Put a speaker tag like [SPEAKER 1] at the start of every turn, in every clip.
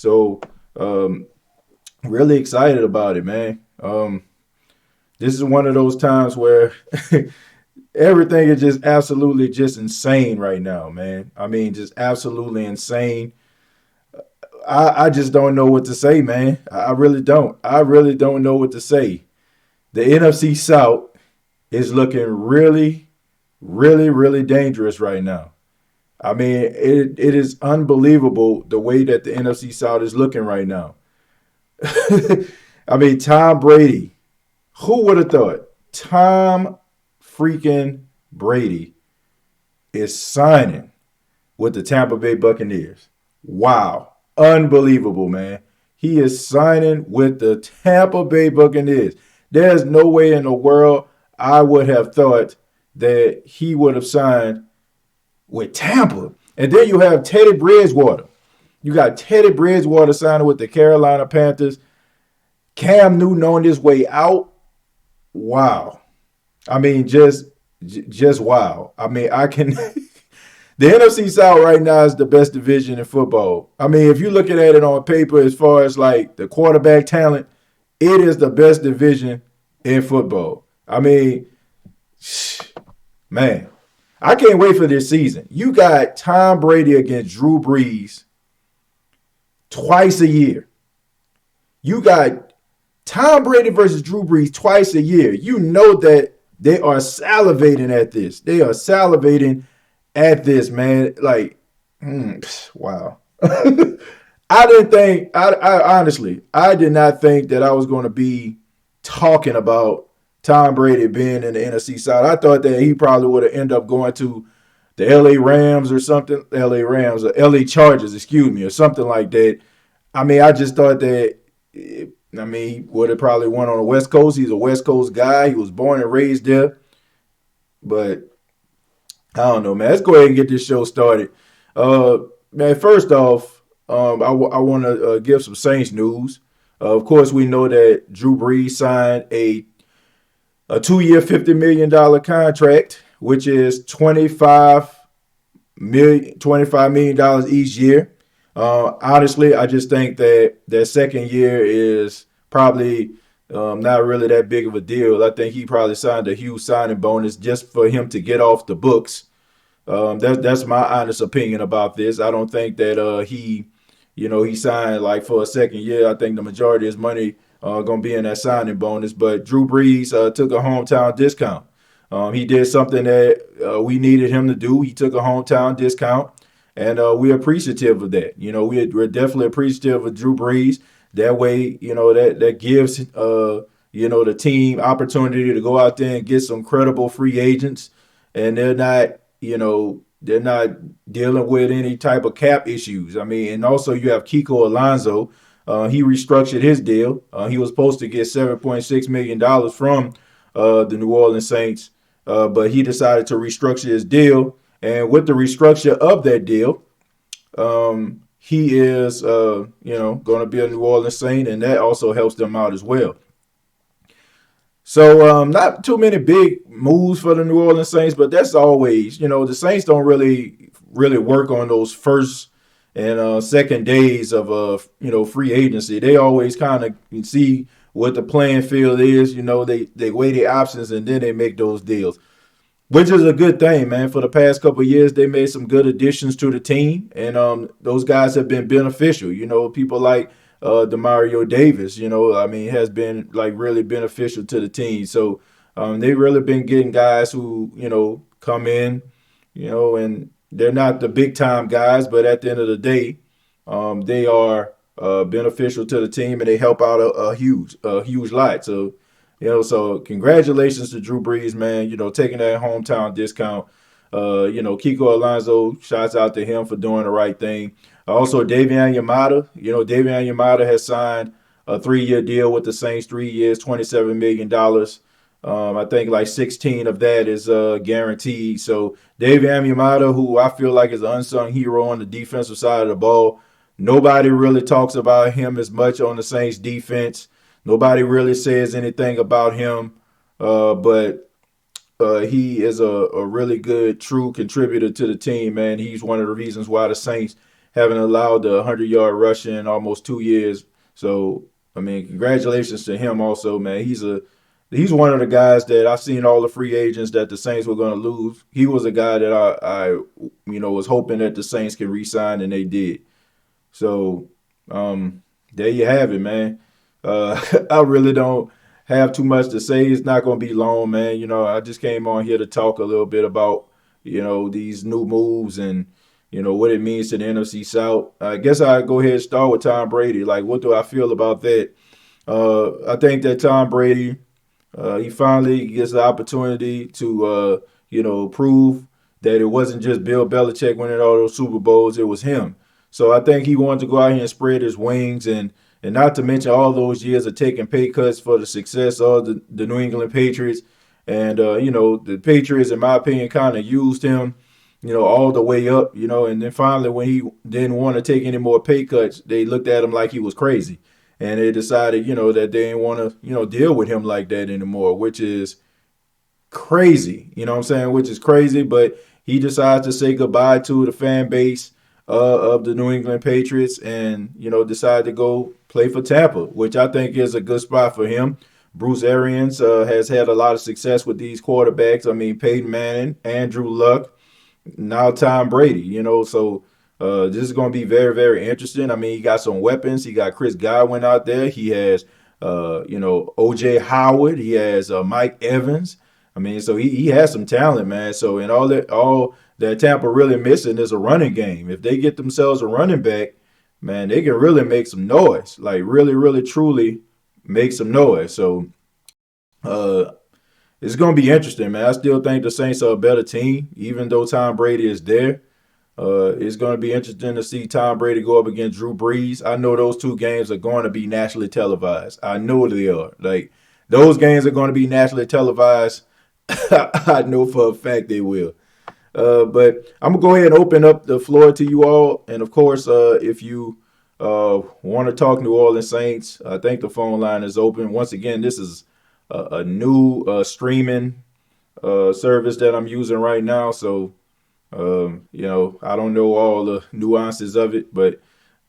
[SPEAKER 1] So really excited about it, man. This is one of those times where everything is just absolutely just insane right now, man. I mean, just absolutely insane. I just don't know what to say, man. I really don't. I really don't know what to say. The NFC South is looking really, really, really dangerous right now. I mean, it is unbelievable the way that the NFC South is looking right now. I mean, Tom Brady. Who would have thought? Tom freaking Brady is signing with the Tampa Bay Buccaneers. Wow. Unbelievable, man. He is signing with the Tampa Bay Buccaneers. There's no way in the world I would have thought that he would have signed with Tampa. And then you have Teddy Bridgewater. You got Teddy Bridgewater signing with the Carolina Panthers. Cam Newton on his way out. Wow. I mean, just wow. I mean, I can the NFC South right now is the best division in football. I mean, if you're looking at it on paper as far as like the quarterback talent, it is the best division in football. I mean, man, I can't wait for this season. You got Tom Brady against Drew Brees twice a year. You got Tom Brady versus Drew Brees twice a year. You know that they are salivating at this. They are salivating at this, man. Like, wow. I didn't think, I honestly, I did not think that I was going to be talking about Tom Brady being in the NFC South. I thought that he probably would have ended up going to the LA Rams or something, LA Rams or LA Chargers, excuse me, or something like that. I mean, I just thought that, I mean, he would have probably went on the West Coast. He's a West Coast guy. He was born and raised there. But I don't know, man. Let's go ahead and get this show started. Man, first off, I want to give some Saints news. Of course, we know that Drew Brees signed a 2-year, $50 million contract, which is $25 million each year. Honestly, I just think that that second year is probably not really that big of a deal. I think he probably signed a huge signing bonus just for him to get off the books. That's my honest opinion about this. I don't think that he signed like for a second year. I think the majority of his money gonna be in that signing bonus. But Drew Brees took a hometown discount. He did something that we needed him to do. He took a hometown discount, and we're appreciative of that. You know, we're definitely appreciative of Drew Brees. That way, you know, that gives the team opportunity to go out there and get some credible free agents, and they're not dealing with any type of cap issues. I mean, and also you have Kiko Alonso. He restructured his deal. He was supposed to get $7.6 million from the New Orleans Saints, but he decided to restructure his deal. And with the restructure of that deal, he is, going to be a New Orleans Saint, and that also helps them out as well. So not too many big moves for the New Orleans Saints, but that's always, the Saints don't really work on those first and second days of free agency. They always kind of see what the playing field is. They weigh the options and then they make those deals, which is a good thing, man. For the past couple of years, they made some good additions to the team, and those guys have been beneficial. People like Demario Davis, has been like really beneficial to the team. So they've really been getting guys who, come in, and they're not the big time guys, but at the end of the day, they are beneficial to the team and they help out a huge lot. So, so congratulations to Drew Brees, man, taking that hometown discount. Kiko Alonso, shouts out to him for doing the right thing. Also, Davion Yamada. Davion Yamada has signed a 3-year deal with the Saints, 3 years, $27 million. I think like 16 of that is guaranteed. So Davion Yamada, who I feel like is an unsung hero on the defensive side of the ball. Nobody really talks about him as much on the Saints defense. Nobody really says anything about him, but he is a really good, true contributor to the team, man. He's one of the reasons why the Saints having allowed the 100-yard rush in almost 2 years. So, I mean, congratulations to him also, man. He's one of the guys that I've seen all the free agents that the Saints were going to lose. He was a guy that I was hoping that the Saints could re-sign, and they did. So, there you have it, man. I really don't have too much to say. It's not going to be long, man. I just came on here to talk a little bit about, these new moves and, what it means to the NFC South. I guess I'll go ahead and start with Tom Brady. Like, what do I feel about that? I think that Tom Brady, he finally gets the opportunity to, prove that it wasn't just Bill Belichick winning all those Super Bowls. It was him. So I think he wanted to go out here and spread his wings and not to mention all those years of taking pay cuts for the success of the New England Patriots. And, the Patriots, in my opinion, kind of used him, all the way up, and then finally when he didn't want to take any more pay cuts, they looked at him like he was crazy. And they decided, that they didn't want to, deal with him like that anymore, which is crazy. You know what I'm saying? Which is crazy, but he decides to say goodbye to the fan base of the New England Patriots and, decide to go play for Tampa, which I think is a good spot for him. Bruce Arians has had a lot of success with these quarterbacks. I mean, Peyton Manning, Andrew Luck, now Tom Brady, so this is going to be very, very interesting. I mean, he got some weapons. He got Chris Godwin out there. He has, O.J. Howard. He has Mike Evans. I mean, so he has some talent, man. So in all that Tampa really missing is a running game. If they get themselves a running back, man, they can really make some noise. Like really, really, truly make some noise. So it's going to be interesting, man. I still think the Saints are a better team, even though Tom Brady is there. It's going to be interesting to see Tom Brady go up against Drew Brees. I know those two games are going to be nationally televised. I know they are. Like, those games are going to be nationally televised. I know for a fact they will. But I'm going to go ahead and open up the floor to you all. And, of course, if you want to talk New Orleans Saints, I think the phone line is open. Once again, this is a new streaming service that I'm using right now. So, I don't know all the nuances of it, but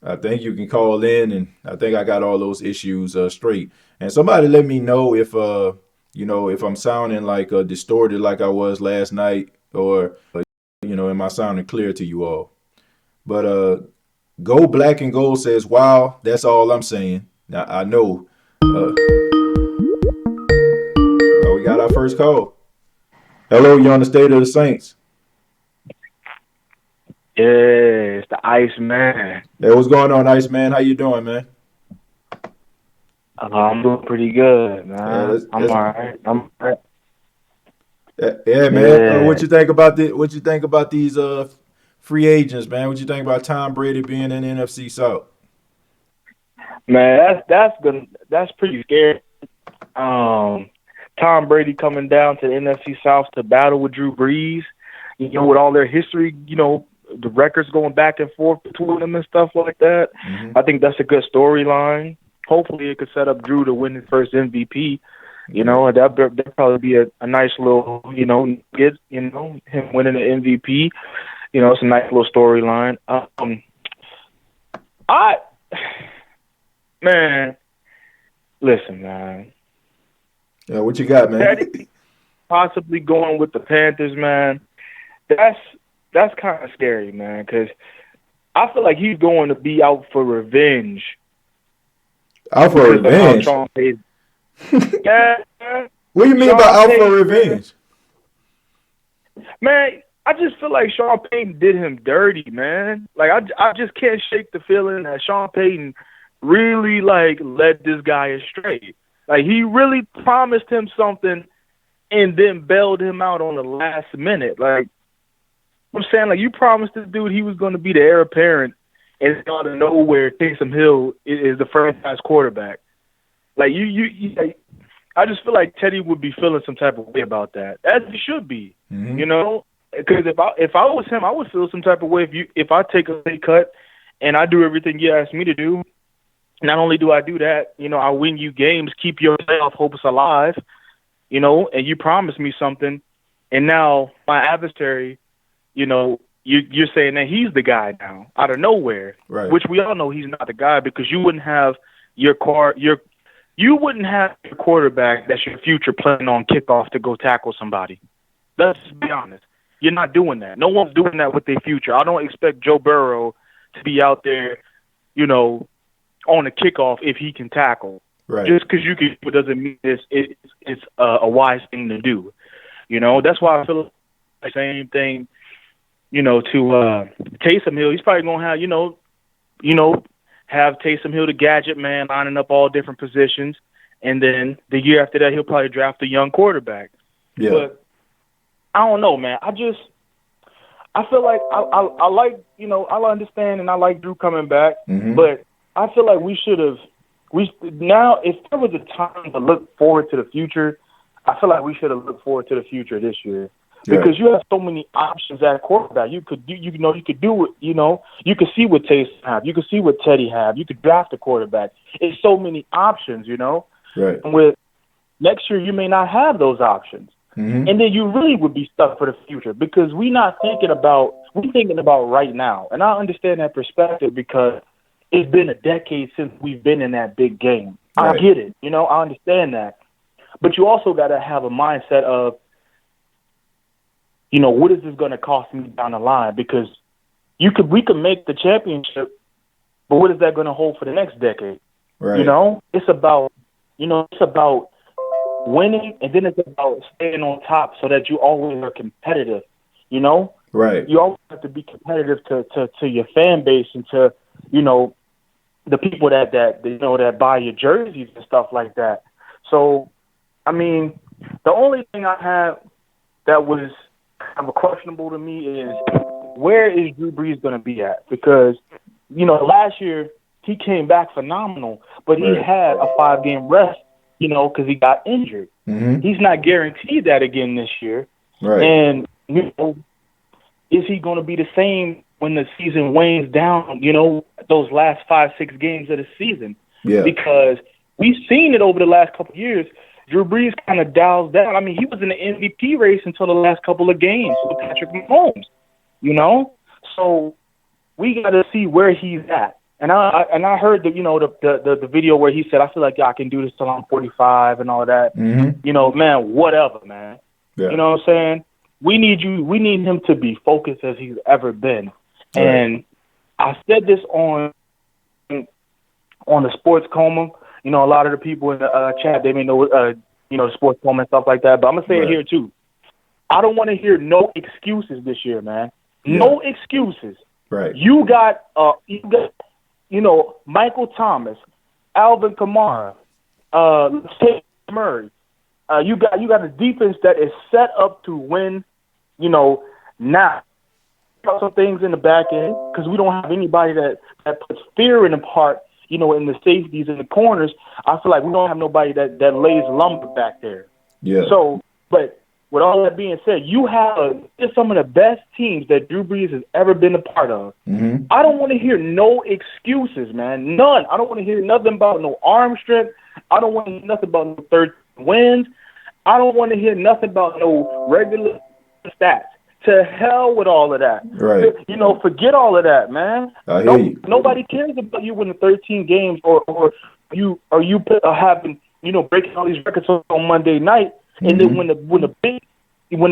[SPEAKER 1] I think you can call in, and I think I got all those issues straight. And somebody let me know if if I'm sounding like distorted like I was last night, or am I sounding clear to you all? But Go Black and Gold says, "Wow, that's all I'm saying." Now I know. We got our first call. Hello, you on the State of the Saints?
[SPEAKER 2] Yeah, it's the Ice Man.
[SPEAKER 1] Hey, what's going on, Ice Man? How you doing, man?
[SPEAKER 2] I'm doing pretty good, man. I'm all right.
[SPEAKER 1] Yeah, man. What you think about What you think about these free agents, man? What you think about Tom Brady being in the NFC South?
[SPEAKER 2] Man, that's pretty scary. Tom Brady coming down to the NFC South to battle with Drew Brees, with all their history, the records going back and forth between them and stuff like that. Mm-hmm. I think that's a good storyline. Hopefully it could set up Drew to win his first MVP. That'd probably be a nice little, get, him winning the MVP. It's a nice little storyline. Listen, man.
[SPEAKER 1] Yeah, what you got, man?
[SPEAKER 2] Possibly going with the Panthers, man. That's kind of scary, man, because I feel like he's going to be out for revenge.
[SPEAKER 1] Out for revenge?
[SPEAKER 2] Yeah.
[SPEAKER 1] What do you mean by out for revenge?
[SPEAKER 2] Man, I just feel like Sean Payton did him dirty, man. Like, I just can't shake the feeling that Sean Payton really, led this guy astray. Like, he really promised him something and then bailed him out on the last minute. Like, I'm saying, you promised this dude he was going to be the heir apparent, and out of nowhere, Taysom Hill is the franchise quarterback. Like, I just feel like Teddy would be feeling some type of way about that, as he should be, Because if I was him, I would feel some type of way if I take a pay cut and I do everything you asked me to do. Not only do I do that, I win you games, keep your playoff hopes alive, and you promised me something, and now my adversary, you're saying that he's the guy now out of nowhere,
[SPEAKER 1] Right.
[SPEAKER 2] which we all know he's not the guy because you wouldn't have you wouldn't have your quarterback that's your future playing on kickoff to go tackle somebody. Let's just be honest. You're not doing that. No one's doing that with their future. I don't expect Joe Burrow to be out there, on a kickoff if he can tackle.
[SPEAKER 1] Right.
[SPEAKER 2] Just because you can doesn't mean it's a wise thing to do. That's why I feel like the same thing, to Taysom Hill. He's probably going to have, have Taysom Hill, the gadget man, lining up all different positions. And then the year after that, he'll probably draft a young quarterback.
[SPEAKER 1] Yeah.
[SPEAKER 2] But I don't know, man. I feel like I like, I understand and I like Drew coming back, but I feel like we should have, now if there was a time to look forward to the future, I feel like we should have looked forward to the future this year. Because you have so many options at quarterback. You could do, you could do it, you could see what Taysom have. You could see what Teddy have. You could draft a quarterback. It's so many options,
[SPEAKER 1] Right.
[SPEAKER 2] And with next year, you may not have those options. And then you really would be stuck for the future because we're thinking about right now. And I understand that perspective because it's been a decade since we've been in that big game.
[SPEAKER 1] Right.
[SPEAKER 2] I get it. I understand that. But you also got to have a mindset of, what is this going to cost me down the line? Because we could make the championship, but what is that going to hold for the next decade?
[SPEAKER 1] Right.
[SPEAKER 2] It's about winning, and then it's about staying on top so that you always are competitive.
[SPEAKER 1] Right.
[SPEAKER 2] You always have to be competitive to your fan base and to the people that buy your jerseys and stuff like that. So, I mean, the only thing I have that was kind of questionable to me is where is Drew Brees going to be at? Because, last year he came back phenomenal, but he had a 5-game rest, because he got injured. He's not guaranteed that again this year.
[SPEAKER 1] Right.
[SPEAKER 2] And, is he going to be the same when the season wanes down, those last 5-6 games of the season?
[SPEAKER 1] Yeah.
[SPEAKER 2] Because we've seen it over the last couple of years. Drew Brees kind of dials down. I mean, he was in the MVP race until the last couple of games with Patrick Mahomes, So we got to see where he's at. And I heard the video where he said, I feel like I can do this till I'm 45 and all of that. Man, whatever, man.
[SPEAKER 1] Yeah.
[SPEAKER 2] You know what I'm saying? We need him to be focused as he's ever been.
[SPEAKER 1] Right.
[SPEAKER 2] And I said this on the Sports Coma. A lot of the people in the chat, they may know, Sports Coma and stuff like that. But I'm going to say it here, too. I don't want to hear no excuses this year, man.
[SPEAKER 1] Yeah.
[SPEAKER 2] No excuses.
[SPEAKER 1] Right.
[SPEAKER 2] You got Michael Thomas, Alvin Kamara, Murray. You got a defense that is set up to win, now. Some things in the back end because we don't have anybody that puts fear in the part, in the safeties and the corners. I feel like we don't have nobody that lays lumber back there.
[SPEAKER 1] Yeah.
[SPEAKER 2] So, but with all that being said, you have some of the best teams that Drew Brees has ever been a part of. I don't want to hear no excuses, man. None. I don't want to hear nothing about no arm strength. I don't want to hear nothing about no 13 wins. I don't want to hear nothing about no regular stats. To hell with all of that.
[SPEAKER 1] Right.
[SPEAKER 2] Forget all of that, man.
[SPEAKER 1] I hear you.
[SPEAKER 2] Nobody cares about you winning 13 games or you having, breaking all these records on Monday night. And then when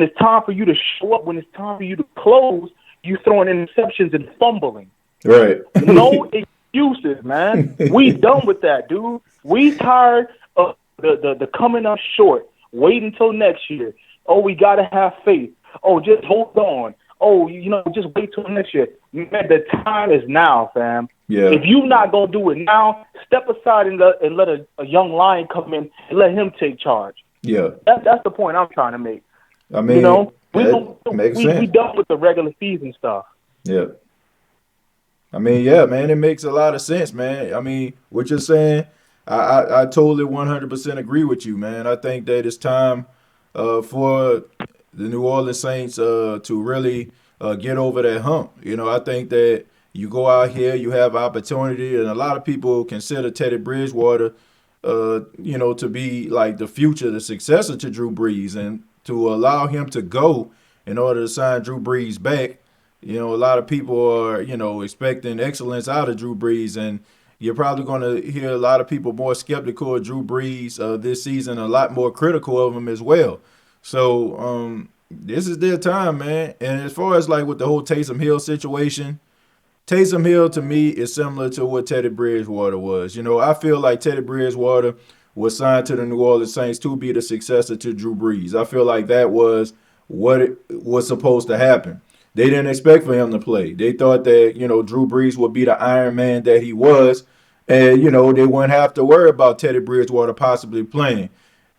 [SPEAKER 2] it's time for you to show up, when it's time for you to close, you throwing interceptions and fumbling.
[SPEAKER 1] Right.
[SPEAKER 2] No excuses, man. We done with that, dude. We tired of the coming up short. Wait until next year. Oh, we gotta have faith. Oh, just hold on. Oh, just wait till next year. Man, the time is now, fam.
[SPEAKER 1] Yeah.
[SPEAKER 2] If you're not going to do it now, step aside and let a young lion come in and let him take charge.
[SPEAKER 1] Yeah.
[SPEAKER 2] That's the point I'm trying to make.
[SPEAKER 1] I mean, makes sense.
[SPEAKER 2] We done with the regular season stuff.
[SPEAKER 1] Yeah. I mean, yeah, man, it makes a lot of sense, man. I mean, what you're saying, I totally 100% agree with you, man. I think that it's time for the New Orleans Saints to really get over that hump. I think that you go out here, you have opportunity, and a lot of people consider Teddy Bridgewater, to be like the future, the successor to Drew Brees, and to allow him to go in order to sign Drew Brees back. A lot of people are, expecting excellence out of Drew Brees, and you're probably going to hear a lot of people more skeptical of Drew Brees this season, a lot more critical of him as well. So this is their time, man. And as far as like with the whole Taysom Hill situation, Taysom Hill to me is similar to what Teddy Bridgewater was. I feel like Teddy Bridgewater was signed to the New Orleans Saints to be the successor to Drew Brees. I feel like that was what it was supposed to happen. They didn't expect for him to play. They thought that, Drew Brees would be the Iron Man that he was. And, they wouldn't have to worry about Teddy Bridgewater possibly playing.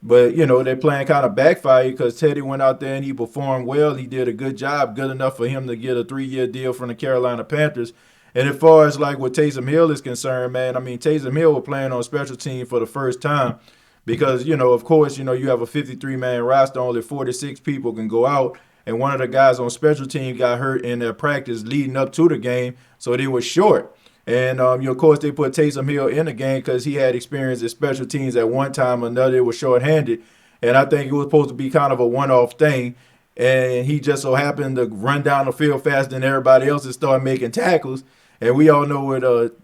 [SPEAKER 1] But, their plan kind of backfired because Teddy went out there and he performed well. He did a good job, good enough for him to get a 3-year deal from the Carolina Panthers. And as far as like what Taysom Hill is concerned, man, I mean, Taysom Hill was playing on special team for the first time because, of course, you have a 53-man roster, only 46 people can go out. And one of the guys on special team got hurt in their practice leading up to the game, so they were short. And, of course, they put Taysom Hill in the game because he had experience at special teams at one time or another. It was shorthanded. And I think it was supposed to be kind of a one-off thing. And he just so happened to run down the field faster than everybody else and start making tackles. And we all know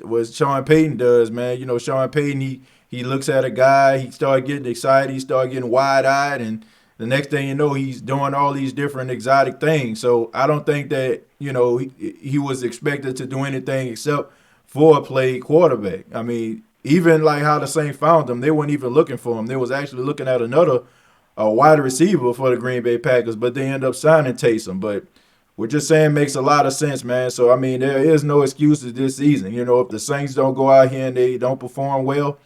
[SPEAKER 1] what Sean Payton does, man. Sean Payton, he looks at a guy, he started getting excited, he started getting wide-eyed, and the next thing you know, he's doing all these different exotic things. So I don't think that, he was expected to do anything except for a play quarterback. I mean, even like how the Saints found him, they weren't even looking for him. They was actually looking at another wide receiver for the Green Bay Packers, but they end up signing Taysom. But we're just saying makes a lot of sense, man. So, I mean, there is no excuses this season. If the Saints don't go out here and they don't perform well,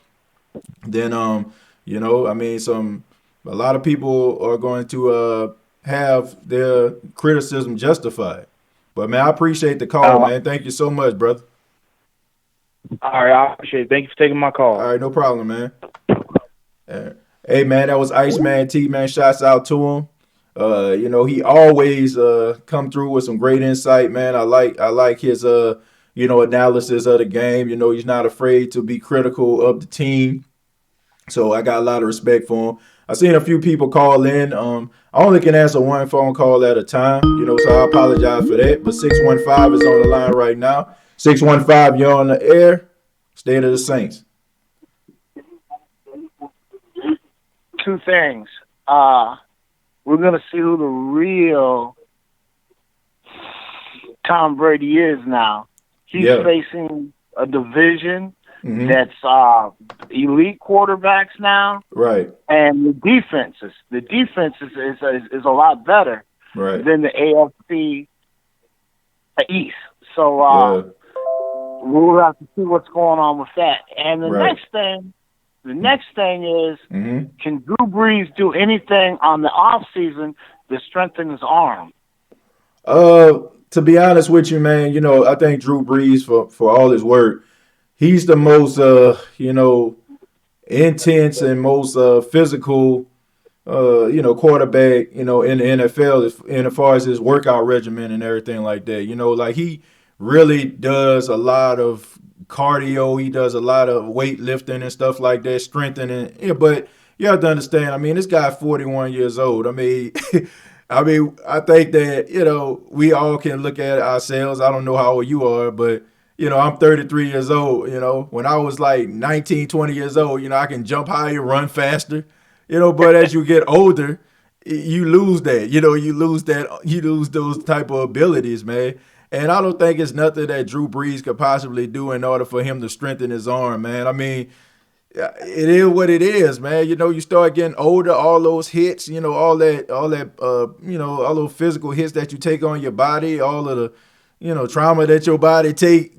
[SPEAKER 1] then, I mean, a lot of people are going to have their criticism justified. But, man, I appreciate the call, man. Thank you so much, brother.
[SPEAKER 2] All right, I appreciate it. Thank you for taking my call.
[SPEAKER 1] All right, no problem, man. Hey, man, that was Iceman T, man. Shouts out to him. He always come through with some great insight, man. I like his analysis of the game. He's not afraid to be critical of the team. So I got a lot of respect for him. I seen a few people call in. I only can answer one phone call at a time, so I apologize for that. But 615 is on the line right now. 615, you're on the air. State of the Saints.
[SPEAKER 3] Two things. We're going to see who the real Tom Brady is now. He's facing a division that's elite quarterbacks now.
[SPEAKER 1] Right.
[SPEAKER 3] And the defense is a lot better than the AFC East. So we'll have to see what's going on with that. And the next thing is, can Drew Brees do anything on the off season to strengthen his arm?
[SPEAKER 1] To be honest with you, man, I think Drew Brees, for all his work, he's the most, intense and most physical, quarterback, in the NFL, as far as his workout regimen and everything like that. Like he really does a lot of cardio. He does a lot of weightlifting and stuff like that, strengthening. Yeah, but you have to understand, I mean, this guy's 41 years old. I mean, I think that, we all can look at ourselves. I don't know how old you are, but, I'm 33 years old. When I was like 19, 20 years old, I can jump higher, run faster, but as you get older, you lose that, you lose those type of abilities, man. And I don't think it's nothing that Drew Brees could possibly do in order for him to strengthen his arm, man. I mean, it is what it is, man. You start getting older, all those hits, all those physical hits that you take on your body, all of the, trauma that your body take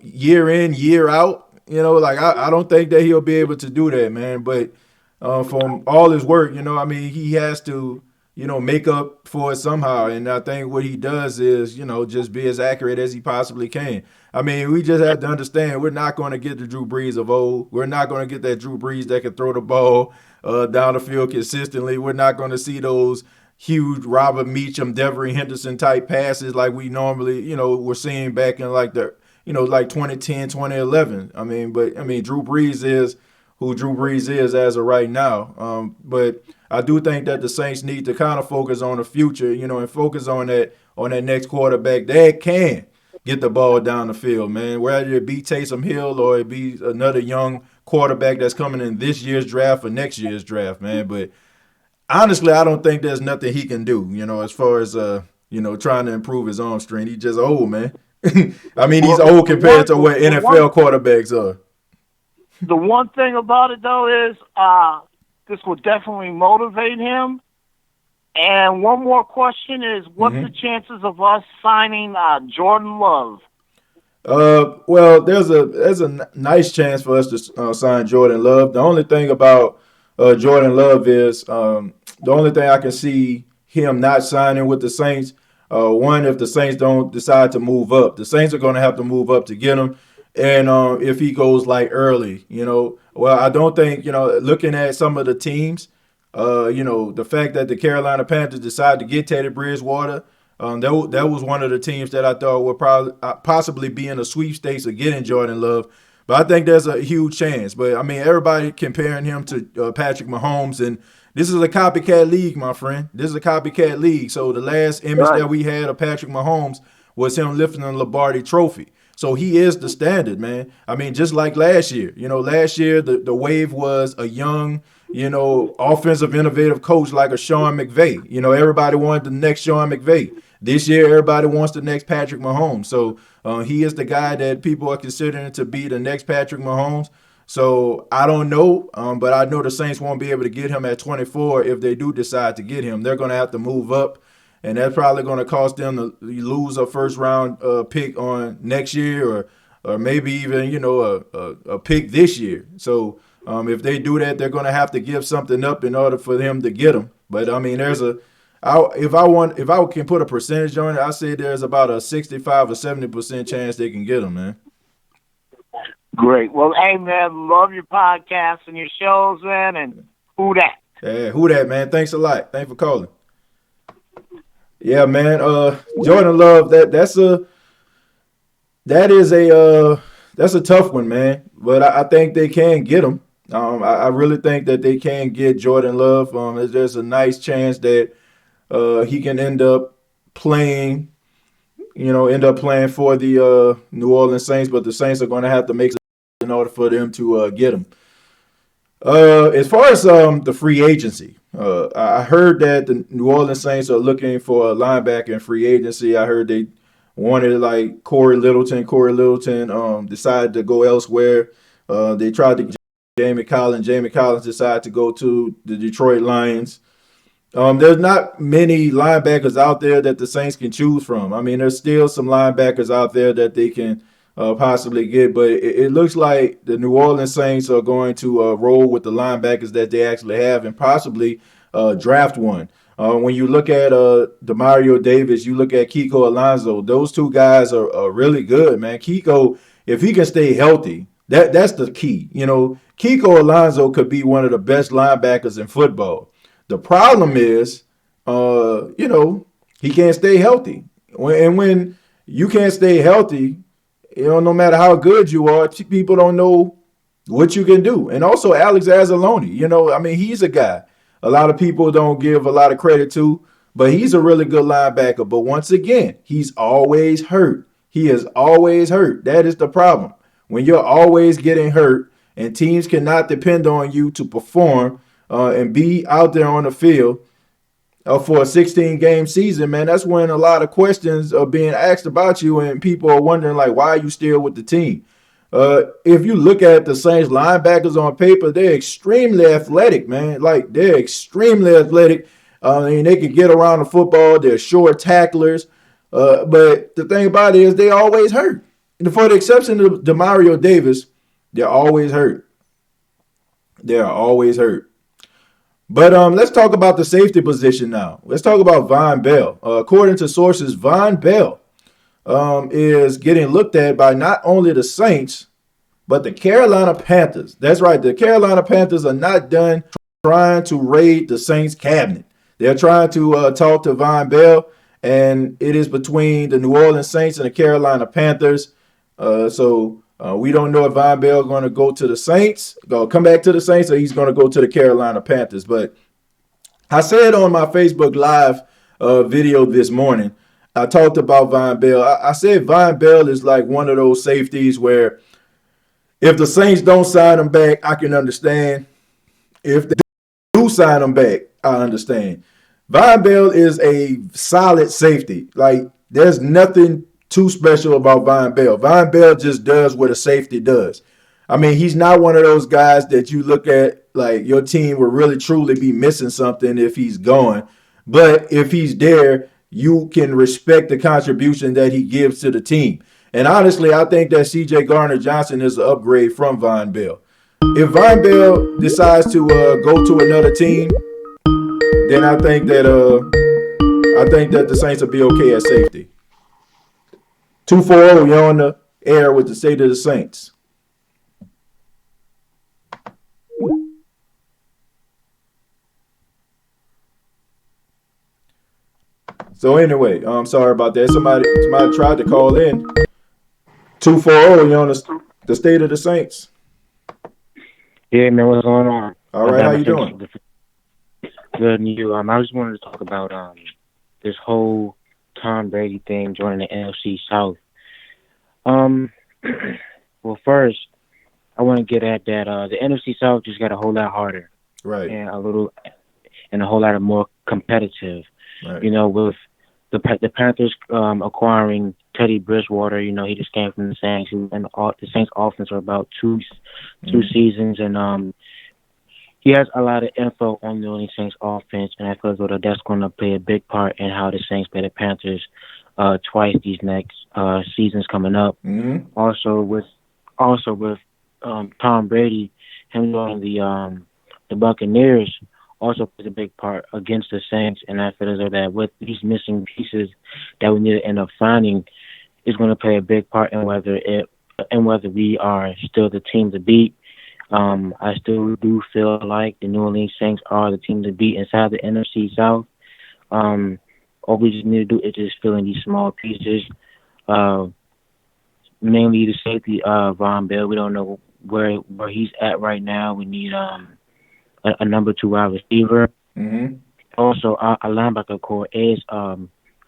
[SPEAKER 1] year in, year out. I don't think that he'll be able to do that, man. But from all his work, I mean, he has to, make up for it somehow. And I think what he does is, just be as accurate as he possibly can. I mean, we just have to understand we're not going to get the Drew Brees of old. We're not going to get that Drew Brees that can throw the ball down the field consistently. We're not going to see those huge Robert Meacham, Devery Henderson type passes like we normally, were seeing back in like 2010, 2011. Drew Brees is who Drew Brees is as of right now. But I do think that the Saints need to kind of focus on the future, and focus on that next quarterback that can get the ball down the field, man. Whether it be Taysom Hill or it be another young quarterback that's coming in this year's draft or next year's draft, man. But honestly, I don't think there's nothing he can do, as far as trying to improve his arm strength. He's just old, man. I mean, he's old compared to what NFL quarterbacks are.
[SPEAKER 3] The one thing about it, though, is this will definitely motivate him. And one more question is, what's the chances of us signing Jordan Love?
[SPEAKER 1] Well, there's a nice chance for us to sign Jordan Love. The only thing about Jordan Love is the only thing I can see him not signing with the Saints. One, if the Saints don't decide to move up, the Saints are going to have to move up to get him. And if he goes like early, well, I don't think, looking at some of the teams, the fact that the Carolina Panthers decided to get Teddy Bridgewater, that was one of the teams that I thought would probably possibly be in a sweepstakes of getting Jordan Love. But I think there's a huge chance. But, I mean, everybody comparing him to Patrick Mahomes, and this is a copycat league, my friend. This is a copycat league. So the last image that we had of Patrick Mahomes was him lifting the Lombardi Trophy. So he is the standard, man. I mean, just like last year. Last year the wave was a young, offensive innovative coach like a Sean McVay. Everybody wanted the next Sean McVay. This year, everybody wants the next Patrick Mahomes. So he is the guy that people are considering to be the next Patrick Mahomes. So I don't know, but I know the Saints won't be able to get him at 24 if they do decide to get him. They're going to have to move up, and that's probably going to cost them to lose a first-round pick on next year or maybe even, a pick this year. So if they do that, they're going to have to give something up in order for them to get him. But, I mean, if I can put a percentage on it, I say there's about a 65 or 70% chance they can get him, man.
[SPEAKER 3] Great. Well, hey, man, love your podcast and your shows, man, and who that?
[SPEAKER 1] Yeah, who that, man? Thanks a lot. Thanks for calling. Yeah, man. Jordan Love, that's a tough one, man. But I think they can get him. I really think that they can get Jordan Love. There's a nice chance that he can end up playing for the New Orleans Saints, but the Saints are going to have to make in order for them to get him. As far as the free agency, I heard that the New Orleans Saints are looking for a linebacker in free agency. I heard they wanted like Corey Littleton. Corey Littleton decided to go elsewhere. They tried to get Jamie Collins. Jamie Collins decided to go to the Detroit Lions. There's not many linebackers out there that the Saints can choose from. I mean, there's still some linebackers out there that they can possibly get, but it looks like the New Orleans Saints are going to roll with the linebackers that they actually have and possibly draft one. When you look at Demario Davis, you look at Kiko Alonso, those two guys are really good, man. Kiko, if he can stay healthy, that's the key. Kiko Alonso could be one of the best linebackers in football. The problem is, he can't stay healthy. When you can't stay healthy, no matter how good you are, people don't know what you can do. And also Alex Anzalone, he's a guy a lot of people don't give a lot of credit to, but he's a really good linebacker. But once again, he's always hurt. He is always hurt. That is the problem. When you're always getting hurt and teams cannot depend on you to perform and be out there on the field for a 16-game season, man, that's when a lot of questions are being asked about you and people are wondering, like, why are you still with the team? If you look at the Saints linebackers on paper, they're extremely athletic, man. Like, they're extremely athletic. They can get around the football. They're short tacklers. But the thing about it is they always hurt. And for the exception of Demario Davis, they're always hurt. They're always hurt. But let's talk about the safety position now. Let's talk about Von Bell. According to sources, Von Bell is getting looked at by not only the Saints, but the Carolina Panthers. That's right. The Carolina Panthers are not done trying to raid the Saints cabinet. They're trying to talk to Von Bell, and it is between the New Orleans Saints and the Carolina Panthers. So We don't know if Von Bell going to go to the Saints, come back to the Saints, or he's going to go to the Carolina Panthers. But I said on my Facebook Live video this morning, I talked about Von Bell. I said Von Bell is like one of those safeties where if the Saints don't sign him back, I can understand. If they do sign him back, I understand. Von Bell is a solid safety. Like, there's nothing too special about Von Bell. Von Bell just does what a safety does. I mean, he's not one of those guys that you look at like your team will really truly be missing something if he's gone. But if he's there, you can respect the contribution that he gives to the team. And honestly, I think that C.J. Gardner-Johnson is an upgrade from Von Bell. If Von Bell decides to go to another team, then I think that the Saints will be okay at safety. 240, you're on the air with the State of the Saints. So anyway, I'm sorry about that. Somebody tried to call in. 240, you're on the State of the Saints.
[SPEAKER 4] Yeah, man, what's going on?
[SPEAKER 1] All right, how you doing?
[SPEAKER 4] Good, and you? I just wanted to talk about this whole Tom Brady thing joining the NFC South. Well, first, I want to get at that the NFC South just got a whole lot harder,
[SPEAKER 1] right,
[SPEAKER 4] and a whole lot more competitive.
[SPEAKER 1] Right.
[SPEAKER 4] You know, with the Panthers acquiring Teddy Bridgewater, you know, he just came from the Saints. And the Saints offense for about two seasons, and he has a lot of info on the New Orleans Saints offense, and I feel as though that's going to play a big part in how the Saints play the Panthers twice these next seasons coming up.
[SPEAKER 1] Mm-hmm.
[SPEAKER 4] Also with Tom Brady, him joining the Buccaneers also plays a big part against the Saints, and I feel as though that with these missing pieces that we need to end up finding is going to play a big part in whether we are still the team to beat. I still do feel like the New Orleans Saints are the team to beat inside the NFC South. All we just need to do is just fill in these small pieces. Mainly the safety Von Bell. We don't know where he's at right now. We need a number 2 wide receiver.
[SPEAKER 1] Mm-hmm.
[SPEAKER 4] Also, our linebacker core is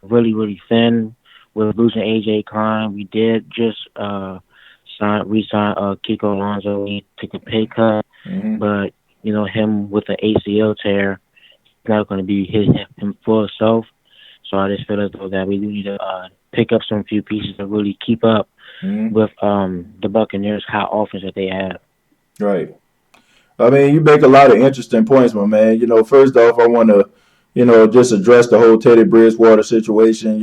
[SPEAKER 4] really, really thin. With losing A.J. Klein, we did just re-sign Kiko Alonso. He took a pay cut,
[SPEAKER 1] mm-hmm.
[SPEAKER 4] but you know him with an ACL tear, it's not going to be him full self. So I just feel as though that we do need to pick up some few pieces to really keep up
[SPEAKER 1] mm-hmm.
[SPEAKER 4] with the Buccaneers' high offense that they have.
[SPEAKER 1] Right. I mean, you make a lot of interesting points, my man. You know, first off, I want to, just address the whole Teddy Bridgewater situation.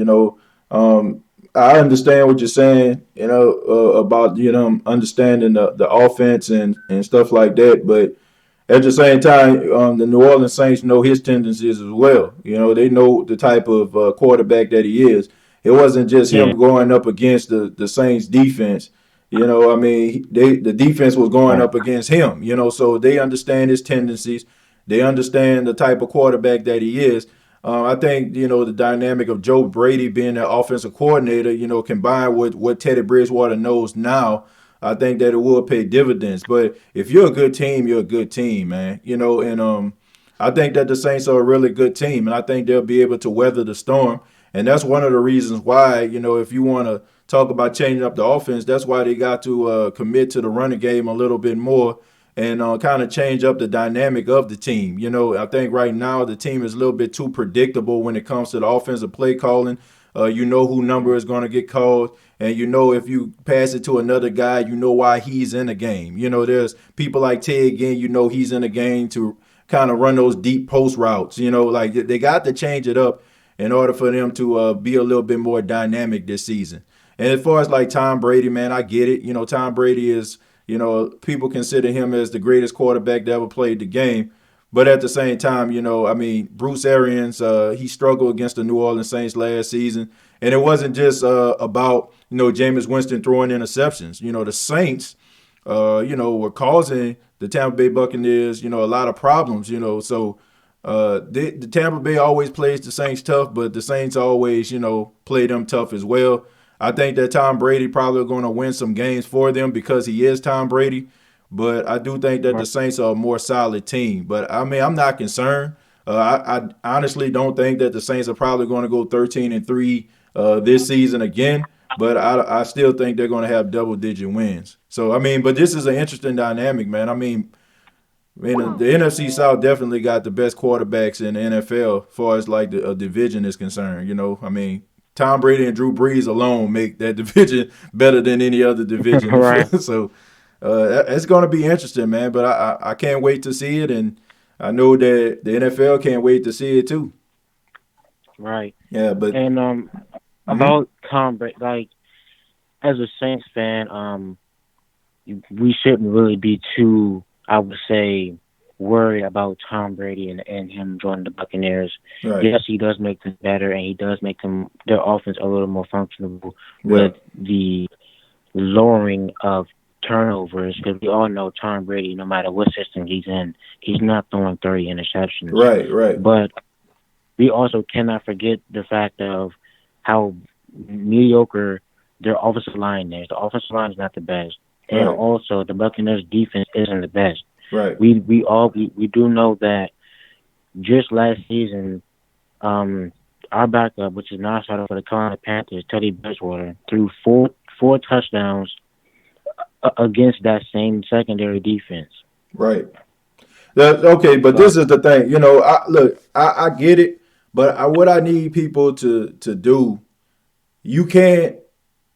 [SPEAKER 1] I understand what you're saying, about, understanding the offense and stuff like that. But at the same time, the New Orleans Saints know his tendencies as well. They know the type of quarterback that he is. It wasn't just him going up against the Saints defense. The defense was going up against him, so they understand his tendencies. They understand the type of quarterback that he is. I think, the dynamic of Joe Brady being the offensive coordinator, combined with what Teddy Bridgewater knows now, I think that it will pay dividends. But if you're a good team, you're a good team, man. And I think that the Saints are a really good team, and I think they'll be able to weather the storm. And that's one of the reasons why, if you want to talk about changing up the offense, that's why they got to commit to the running game a little bit more and kind of change up the dynamic of the team. I think right now the team is a little bit too predictable when it comes to the offensive play calling. Who number is going to get called, and if you pass it to another guy, why he's in the game. There's people like Ted Ginn, he's in the game to kind of run those deep post routes. Like they got to change it up in order for them to be a little bit more dynamic this season. And as far as like Tom Brady, man, I get it. Tom Brady is, people consider him as the greatest quarterback that ever played the game. But at the same time, Bruce Arians, he struggled against the New Orleans Saints last season. And it wasn't just about, Jameis Winston throwing interceptions. The Saints, were causing the Tampa Bay Buccaneers, a lot of problems, So the Tampa Bay always plays the Saints tough, but the Saints always, play them tough as well. I think that Tom Brady probably going to win some games for them because he is Tom Brady. But I do think that the Saints are a more solid team. But I mean, I'm not concerned. I honestly don't think that the Saints are probably going to go 13-3 this season again. But I still think they're going to have double-digit wins. So I mean, but this is an interesting dynamic, man. I mean, the NFC South definitely got the best quarterbacks in the NFL as far as like the division is concerned. You know, I mean, Tom Brady and Drew Brees alone make that division better than any other division.
[SPEAKER 4] Right.
[SPEAKER 1] So it's going to be interesting, man. But I can't wait to see it, and I know that the NFL can't wait to see it too.
[SPEAKER 4] Right.
[SPEAKER 1] Yeah, but
[SPEAKER 4] about Tom Brady, like as a Saints fan, we shouldn't really be too, I would say, worried about Tom Brady and him joining the Buccaneers.
[SPEAKER 1] Right.
[SPEAKER 4] Yes, he does make them better, and he does make their offense a little more functional with the lowering of turnovers, because we all know Tom Brady, no matter what system he's in, he's not throwing 30 interceptions.
[SPEAKER 1] Right.
[SPEAKER 4] But we also cannot forget the fact of how mediocre their offensive line is. The offensive line is not the best. And also the Buccaneers defense isn't the best.
[SPEAKER 1] Right.
[SPEAKER 4] We do know that just last season, our backup, which is now starting for the Carolina Panthers, Teddy Bridgewater, threw four touchdowns against that same secondary defense.
[SPEAKER 1] Right. Okay, but this is the thing. You know, I get it, but what I need people to do, you can't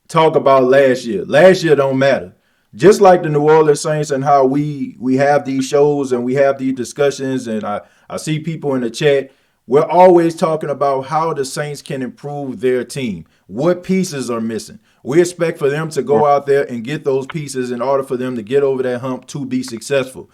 [SPEAKER 1] talk about last year. Last year don't matter. Just like the New Orleans Saints and how we have these shows and we have these discussions, and I see people in the chat, we're always talking about how the Saints can improve their team. What pieces are missing? We expect for them to go out there and get those pieces in order for them to get over that hump to be successful.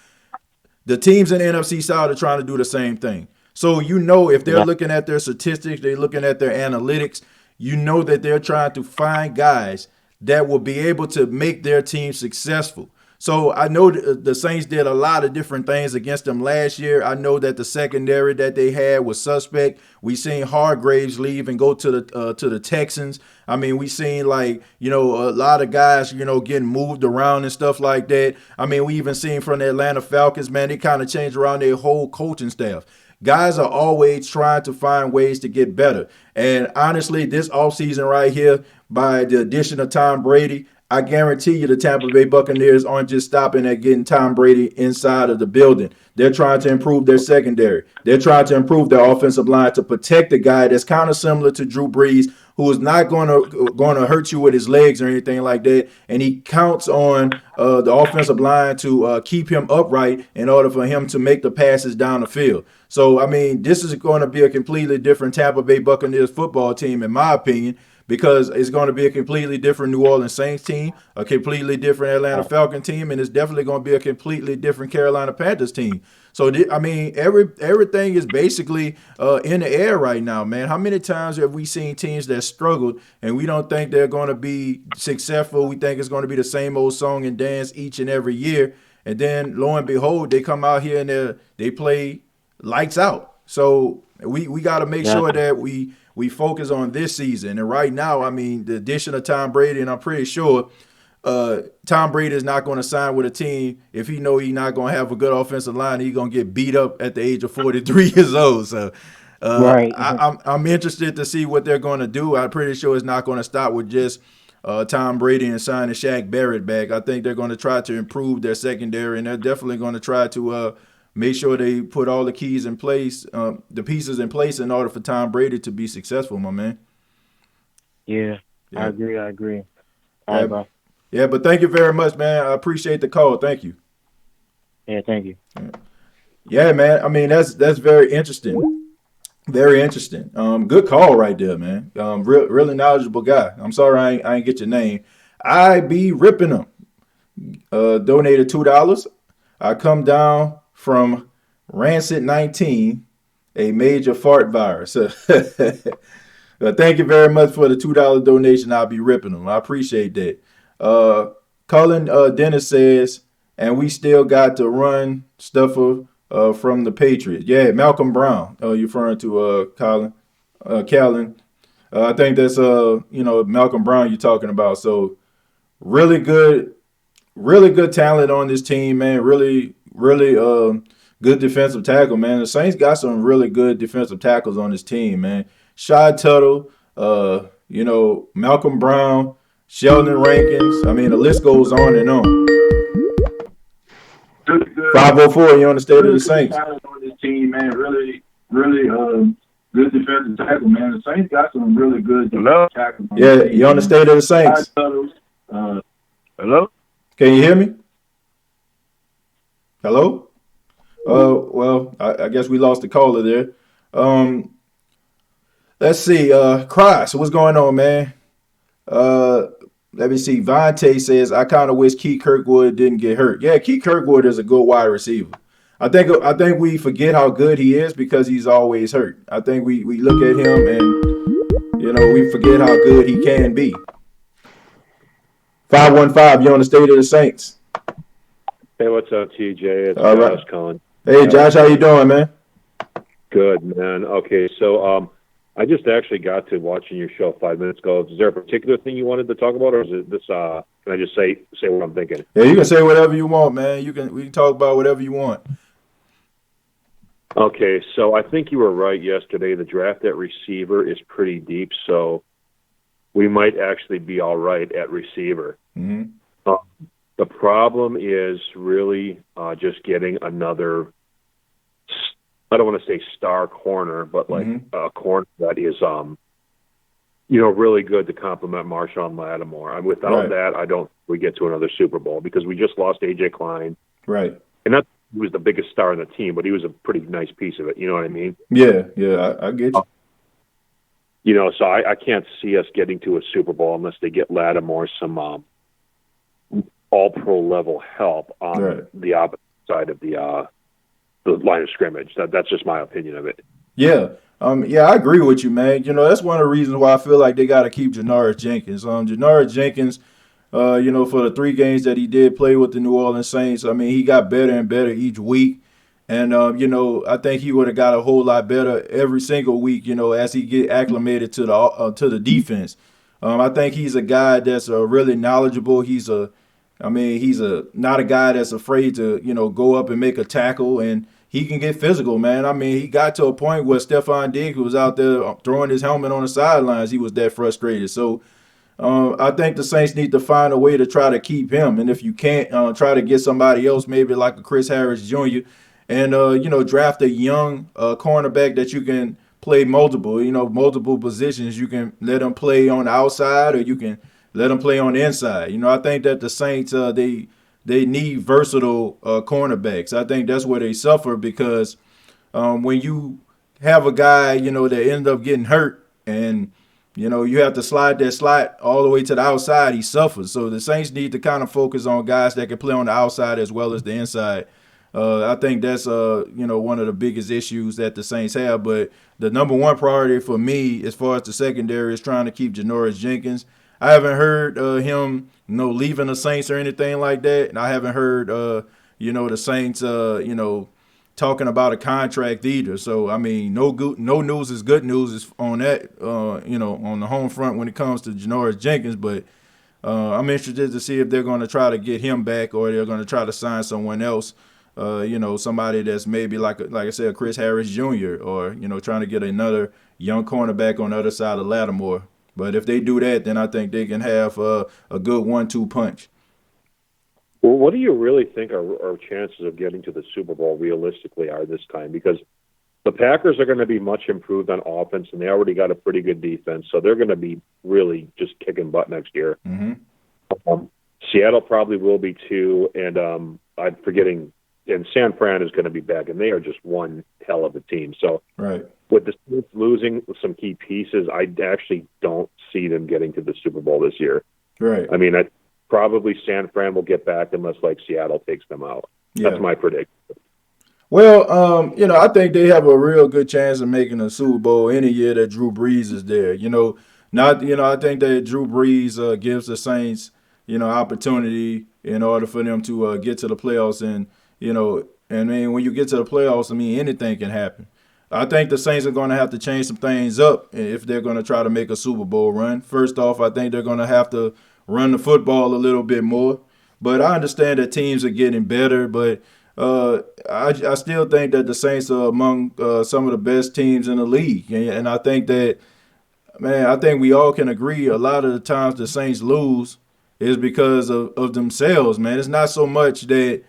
[SPEAKER 1] The teams in the NFC South are trying to do the same thing. So you know if they're looking at their statistics, they're looking at their analytics, you know that they're trying to find guys that will be able to make their team successful. So I know the Saints did a lot of different things against them last year. I know that the secondary that they had was suspect. We seen Hargraves leave and go to the Texans. I mean, we seen a lot of guys, getting moved around and stuff like that. I mean, we even seen from the Atlanta Falcons, man, they kind of changed around their whole coaching staff. Guys are always trying to find ways to get better. And honestly, this offseason right here, by the addition of Tom Brady, I guarantee you the Tampa Bay Buccaneers aren't just stopping at getting Tom Brady inside of the building. They're trying to improve their secondary. They're trying to improve their offensive line to protect the guy that's kind of similar to Drew Brees, who is not going to hurt you with his legs or anything like that. And he counts on the offensive line to keep him upright in order for him to make the passes down the field. So, I mean, this is going to be a completely different Tampa Bay Buccaneers football team, in my opinion, because it's going to be a completely different New Orleans Saints team, a completely different Atlanta Falcons team, and it's definitely going to be a completely different Carolina Panthers team. So, I mean, everything is basically in the air right now, man. How many times have we seen teams that struggled and we don't think they're going to be successful? We think it's going to be the same old song and dance each and every year. And then, lo and behold, they come out here and they play lights out. So we got to make sure that we focus on this season. And right now, I mean, the addition of Tom Brady, and I'm pretty sure Tom Brady is not going to sign with a team if he know he's not going to have a good offensive line. He's going to get beat up at the age of 43 years old. So I'm interested to see what they're going to do. I'm pretty sure it's not going to stop with just Tom Brady and signing Shaq Barrett back. I think they're going to try to improve their secondary, and they're definitely going to try to make sure they put all the keys in place, the pieces in place in order for Tom Brady to be successful, my man.
[SPEAKER 4] Yeah. I agree. All right, bro.
[SPEAKER 1] Yeah, but thank you very much, man. I appreciate the call. Thank you.
[SPEAKER 4] Yeah, thank you.
[SPEAKER 1] Yeah, man. I mean, that's very interesting. Very interesting. Good call right there, man. Really knowledgeable guy. I'm sorry I ain't get your name. I be ripping them. Donated $2. I come down from Rancid 19, a major fart virus. Thank you very much for the $2 donation. I'll be ripping them. I appreciate that. Cullen Dennis says, and we still got to run stuffer from the Patriots. Yeah, Malcolm Brown. You're referring to Callan. I think that's Malcolm Brown you're talking about. So really good talent on this team, man. Really good defensive tackle, man. The Saints got some really good defensive tackles on this team, man. Shad Tuttle, Malcolm Brown, Sheldon Rankins. I mean, the list goes on and on. 504, you on the state of the Saints. On this team, man. Really good defensive tackle, man. The Saints got some really good defensive tackles. Yeah, you on the state of the Saints.
[SPEAKER 2] Hello?
[SPEAKER 1] Can you hear me? Hello? Well, I guess we lost the caller there. Let's see. Cross, what's going on, man? Let me see. Vontae says, I kind of wish Keith Kirkwood didn't get hurt. Yeah, Keith Kirkwood is a good wide receiver. I think we forget how good he is because he's always hurt. I think we look at him and, we forget how good he can be. 515, you're on the state of the Saints.
[SPEAKER 5] Hey, what's up, TJ? It's Josh calling.
[SPEAKER 1] Hey, Josh, how you doing, man?
[SPEAKER 5] Good, man. Okay, so I just actually got to watching your show 5 minutes ago. Is there a particular thing you wanted to talk about, or is it this? Can I just say what I'm thinking?
[SPEAKER 1] Yeah, you can say whatever you want, man. We can talk about whatever you want.
[SPEAKER 5] Okay, so I think you were right yesterday. The draft at receiver is pretty deep, so we might actually be all right at receiver.
[SPEAKER 1] Mm-hmm.
[SPEAKER 5] The problem is really just getting another, I don't want to say star corner, but like a corner that is, really good to complement Marshawn Lattimore. And without that, I don't think we get to another Super Bowl because we just lost A.J. Klein.
[SPEAKER 1] Right.
[SPEAKER 5] And he was the biggest star on the team, but he was a pretty nice piece of it. You know what I mean?
[SPEAKER 1] Yeah, I get you.
[SPEAKER 5] So I can't see us getting to a Super Bowl unless they get Lattimore some all-pro level help on the opposite side of the line of scrimmage. That's just my opinion of it.
[SPEAKER 1] Yeah. I agree with you, man. That's one of the reasons why I feel like they got to keep Janoris Jenkins. Janoris Jenkins, for the 3 games that he did play with the New Orleans Saints, I mean, he got better and better each week. And, I think he would have got a whole lot better every single week, as he get acclimated to the defense. I think he's a guy that's really knowledgeable. He's not a guy that's afraid to, go up and make a tackle, and he can get physical, man. I mean, he got to a point where Stephon Diggs was out there throwing his helmet on the sidelines. He was that frustrated. So I think the Saints need to find a way to try to keep him. And if you can't, try to get somebody else, maybe like a Chris Harris Jr., and, draft a young cornerback that you can play multiple positions. You can let him play on the outside, or you can let them play on the inside. I think that the Saints, they need versatile cornerbacks. I think that's where they suffer because when you have a guy, that ended up getting hurt and, you have to slide that slot all the way to the outside, he suffers. So the Saints need to kind of focus on guys that can play on the outside as well as the inside. I think that's, one of the biggest issues that the Saints have. But the number one priority for me as far as the secondary is trying to keep Janoris Jenkins. I haven't heard him, leaving the Saints or anything like that. And I haven't heard, the Saints, talking about a contract either. So, I mean, no news is good news on that, on the home front when it comes to Janoris Jenkins. But I'm interested to see if they're going to try to get him back or they're going to try to sign someone else, somebody that's maybe like I said, Chris Harris Jr. or, trying to get another young cornerback on the other side of Lattimore. But if they do that, then I think they can have a good 1-2 punch.
[SPEAKER 5] Well, what do you really think our chances of getting to the Super Bowl realistically are this time? Because the Packers are going to be much improved on offense, and they already got a pretty good defense, so they're going to be really just kicking butt next year.
[SPEAKER 1] Mm-hmm.
[SPEAKER 5] Seattle probably will be too, and I'm forgetting, and San Fran is going to be back, and they are just one hell of a team. So
[SPEAKER 1] right.
[SPEAKER 5] With the Saints losing some key pieces, I actually don't see them getting to the Super Bowl this year.
[SPEAKER 1] Right.
[SPEAKER 5] I mean, probably San Fran will get back unless, Seattle takes them out.
[SPEAKER 1] Yeah.
[SPEAKER 5] That's my prediction.
[SPEAKER 1] Well, I think they have a real good chance of making a Super Bowl any year that Drew Brees is there. I think that Drew Brees gives the Saints, opportunity in order for them to get to the playoffs. And, when you get to the playoffs, anything can happen. I think the Saints are going to have to change some things up if they're going to try to make a Super Bowl run. First off, I think they're going to have to run the football a little bit more. But I understand that teams are getting better, but I still think that the Saints are among some of the best teams in the league. And I think that, man, I think we all can agree a lot of the times the Saints lose is because of themselves, man. It's not so much that,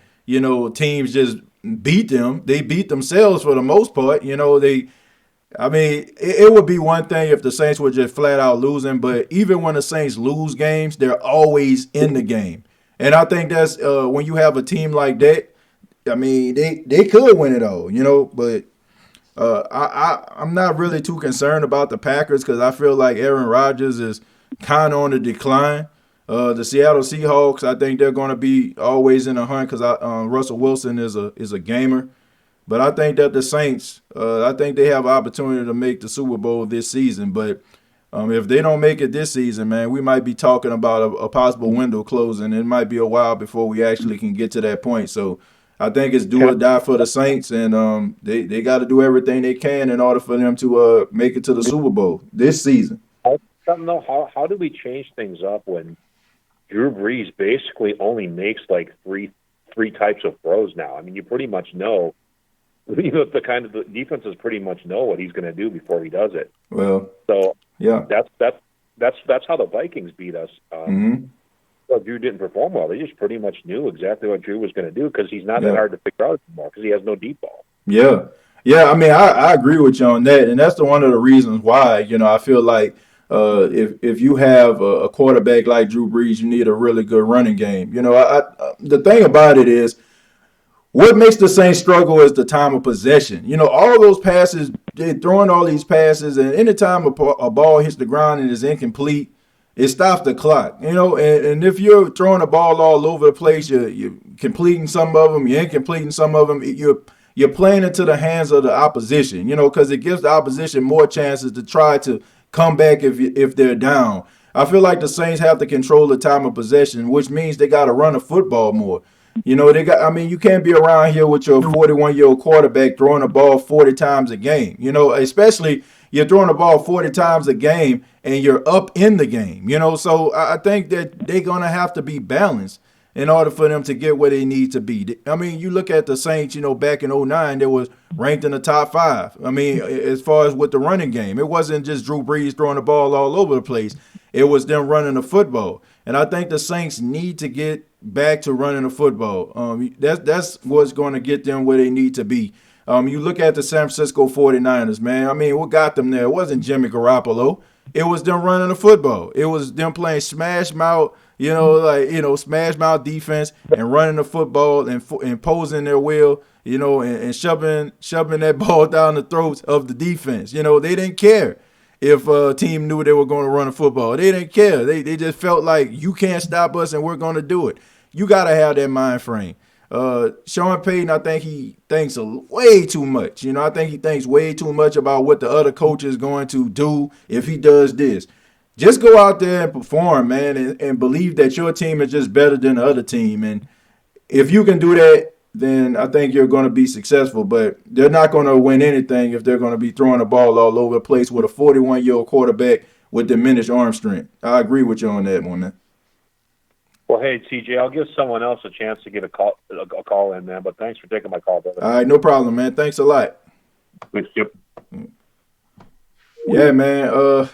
[SPEAKER 1] teams just beat them. They beat themselves for the most part. It would be one thing if the Saints were just flat out losing, but even when the Saints lose games, they're always in the game. And I think that's when you have a team like that, they could win it all, but I'm not really too concerned about the Packers because I feel like Aaron Rodgers is kind of on the decline. The Seattle Seahawks, I think they're going to be always in the hunt because Russell Wilson is a gamer. But I think that the Saints, I think they have an opportunity to make the Super Bowl this season. But if they don't make it this season, man, we might be talking about a possible window closing. It might be a while before we actually can get to that point. So I think it's do or die for the Saints, and they got to do everything they can in order for them to make it to the Super Bowl this season.
[SPEAKER 5] I don't know how do we change things up when Drew Brees basically only makes like three types of throws now. I mean, you pretty much know, the kind of the defenses pretty much know what he's going to do before he does it.
[SPEAKER 1] Well,
[SPEAKER 5] so
[SPEAKER 1] yeah,
[SPEAKER 5] that's how the Vikings beat us. Well, Drew didn't perform well. They just pretty much knew exactly what Drew was going to do because he's not that hard to figure out anymore because he has no deep ball.
[SPEAKER 1] Yeah. I agree with you on that, and that's one of the reasons why I feel like if you have a quarterback like Drew Brees, you need a really good running game. The thing about it is, what makes the Saints struggle is the time of possession. All those passes, they're throwing all these passes, and anytime a ball hits the ground and is incomplete, it stops the clock. And if you're throwing the ball all over the place, you're completing some of them, you're incompleting some of them, you're playing into the hands of the opposition, because it gives the opposition more chances to try to come back if they're down. I feel like the Saints have to control the time of possession, which means they got to run the football more. You can't be around here with your 41-year-old quarterback throwing the ball 40 times a game, especially you're throwing the ball 40 times a game and you're up in the game, So I think that they're going to have to be balanced in order for them to get where they need to be. You look at the Saints, back in 2009, they was ranked in the top 5. As far as with the running game, it wasn't just Drew Brees throwing the ball all over the place. It was them running the football. And I think the Saints need to get back to running the football. That's what's going to get them where they need to be. You look at the San Francisco 49ers, man. What got them there? It wasn't Jimmy Garoppolo. It was them running the football. It was them playing smash mouth, smash mouth defense and running the football and imposing their will, and shoving that ball down the throats of the defense. They didn't care if a team knew they were going to run the football. They didn't care. They just felt like you can't stop us and we're going to do it. You got to have that mind frame. Sean Payton, I think he thinks way too much. I think he thinks way too much about what the other coach is going to do if he does this. Just go out there and perform, man, and believe that your team is just better than the other team. And if you can do that, then I think you're going to be successful. But they're not going to win anything if they're going to be throwing the ball all over the place with a 41-year-old quarterback with diminished arm strength. I agree with you on that one, man.
[SPEAKER 5] Well, hey, TJ, I'll give someone else a chance to get a call in, man. But thanks for taking my call, brother.
[SPEAKER 1] All right, no problem, man. Thanks a lot.
[SPEAKER 5] Yep.
[SPEAKER 1] Yeah, man.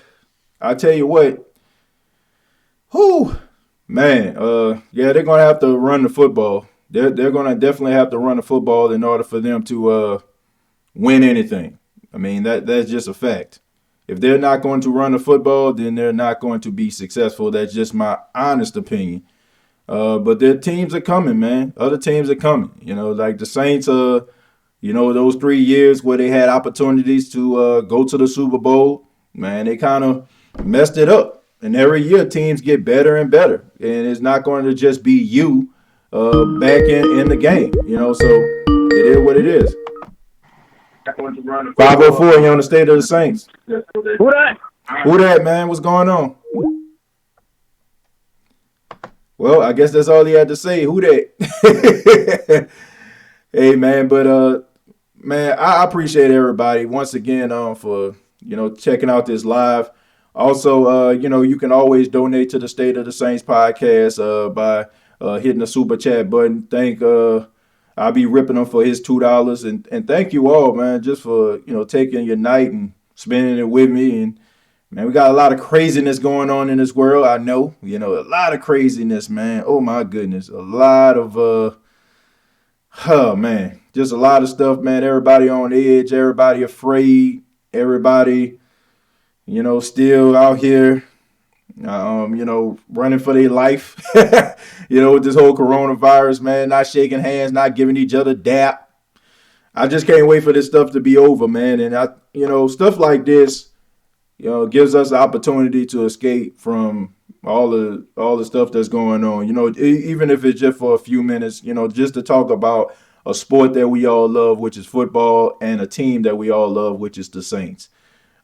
[SPEAKER 1] I tell you what. Man. They're gonna have to run the football. They're gonna definitely have to run the football in order for them to win anything. That's just a fact. If they're not going to run the football, then they're not going to be successful. That's just my honest opinion. But their teams are coming, man. Other teams are coming. Like the Saints, those 3 years where they had opportunities to go to the Super Bowl, man, they kind of messed it up. And every year teams get better and better. And it's not going to just be you back in the game. So it is what it is. 504, you on the State of the Saints.
[SPEAKER 2] Who that?
[SPEAKER 1] Who that, man? What's going on? Well, I guess that's all he had to say. Who that? Hey, man, but Man, I appreciate everybody once again for checking out this live. Also, you can always donate to the State of the Saints podcast by hitting the super chat button. I'll be ripping him for his $2, and thank you all, man, just for taking your night and spending it with me. And man, we got a lot of craziness going on in this world. I know, a lot of craziness, man. Oh my goodness, a lot of oh man, just a lot of stuff, man. Everybody on edge, everybody afraid, everybody, still out here, running for their life, with this whole coronavirus, man, not shaking hands, not giving each other dap. I just can't wait for this stuff to be over, man. And stuff like this, gives us the opportunity to escape from all the stuff that's going on. Even if it's just for a few minutes, just to talk about a sport that we all love, which is football, and a team that we all love, which is the Saints.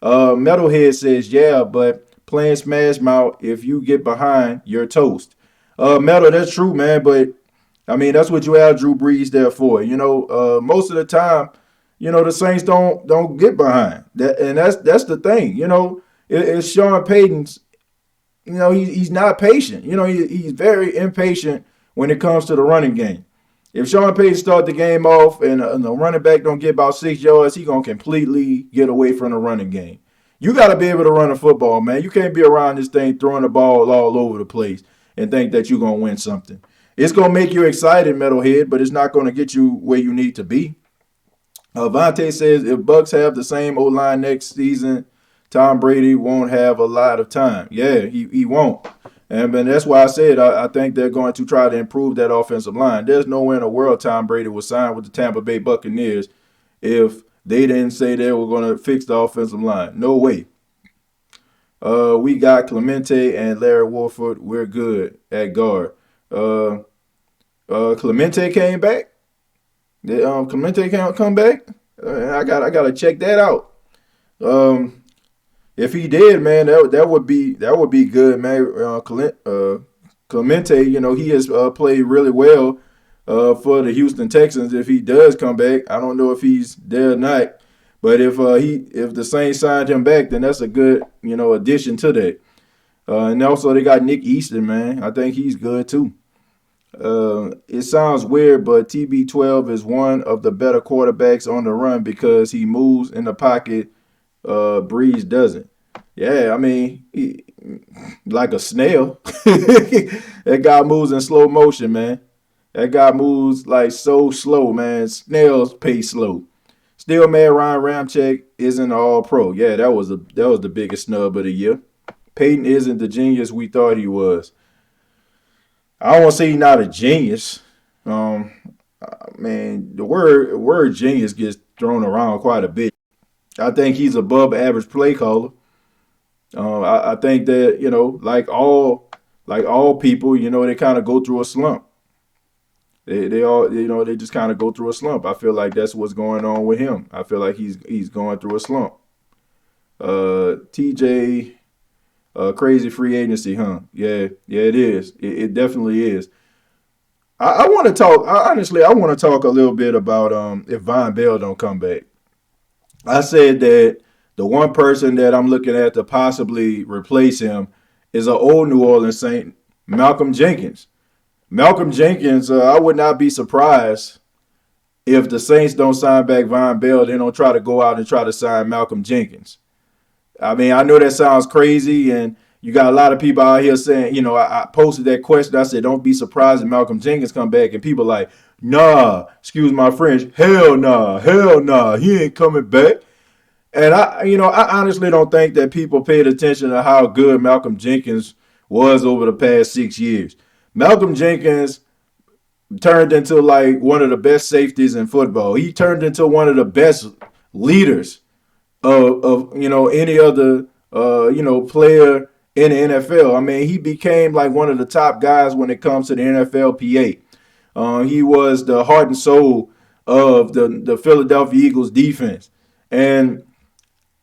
[SPEAKER 1] Metalhead says, yeah, but playing Smash Mouth, if you get behind, you're toast. Metal, that's true, man, but I mean, that's what you have Drew Brees there for. Most of the time, the Saints don't get behind. That's the thing. It's Sean Payton's. He's not patient. He's very impatient when it comes to the running game. If Sean Payton start the game off and the running back don't get about 6 yards, he gonna completely get away from the running game. You got to be able to run a football, man. You can't be around this thing throwing the ball all over the place and think that you're gonna win something. It's gonna make you excited, Metalhead, but it's not gonna get you where you need to be. Vontae says if Bucks have the same O-line next season, Tom Brady won't have a lot of time. Yeah, he won't. And that's why I said I think they're going to try to improve that offensive line. There's nowhere in the world Tom Brady would sign with the Tampa Bay Buccaneers if they didn't say they were going to fix the offensive line. No way. We got Clemente and Larry Warford. We're good at guard. Clemente came back. Did Clemente can't come back? I gotta check that out. If he did, man, that would be good, man. Clemente, he has played really well for the Houston Texans. If he does come back, I don't know if he's there or not, but if the Saints signed him back, then that's a good addition to that. And also they got Nick Easton, man. I think he's good too. It sounds weird, but TB12 is one of the better quarterbacks on the run because he moves in the pocket. Brees doesn't. Yeah, I mean, like a snail. That guy moves in slow motion, man. That guy moves like so slow, man. Snails pace slow. Still, man, Ryan Ramczyk isn't all pro. Yeah, that was the biggest snub of the year. Peyton isn't the genius we thought he was. I don't want to say he's not a genius. Man, the word genius gets thrown around quite a bit. I think he's above average play caller. I think that like all people, they kind of go through a slump. They all they just kind of go through a slump. I feel like that's what's going on with him. I feel like he's going through a slump. TJ, crazy free agency, huh? Yeah, it is. It definitely is. I want to talk. Honestly, I want to talk a little bit about if Von Bell don't come back. I said that the one person that I'm looking at to possibly replace him is an old New Orleans Saint, Malcolm Jenkins. Malcolm Jenkins, I would not be surprised if the Saints don't sign back Von Bell. They don't try to go out and try to sign Malcolm Jenkins. I mean, I know that sounds crazy, and you got a lot of people out here saying, I posted that question. I said, don't be surprised if Malcolm Jenkins come back, and people like, nah, excuse my French, hell nah, he ain't coming back. And I honestly don't think that people paid attention to how good Malcolm Jenkins was over the past 6 years. Malcolm Jenkins turned into like one of the best safeties in football. He turned into one of the best leaders of any other player in the NFL. I mean, he became like one of the top guys when it comes to the NFLPA. He was the heart and soul of the Philadelphia Eagles defense. And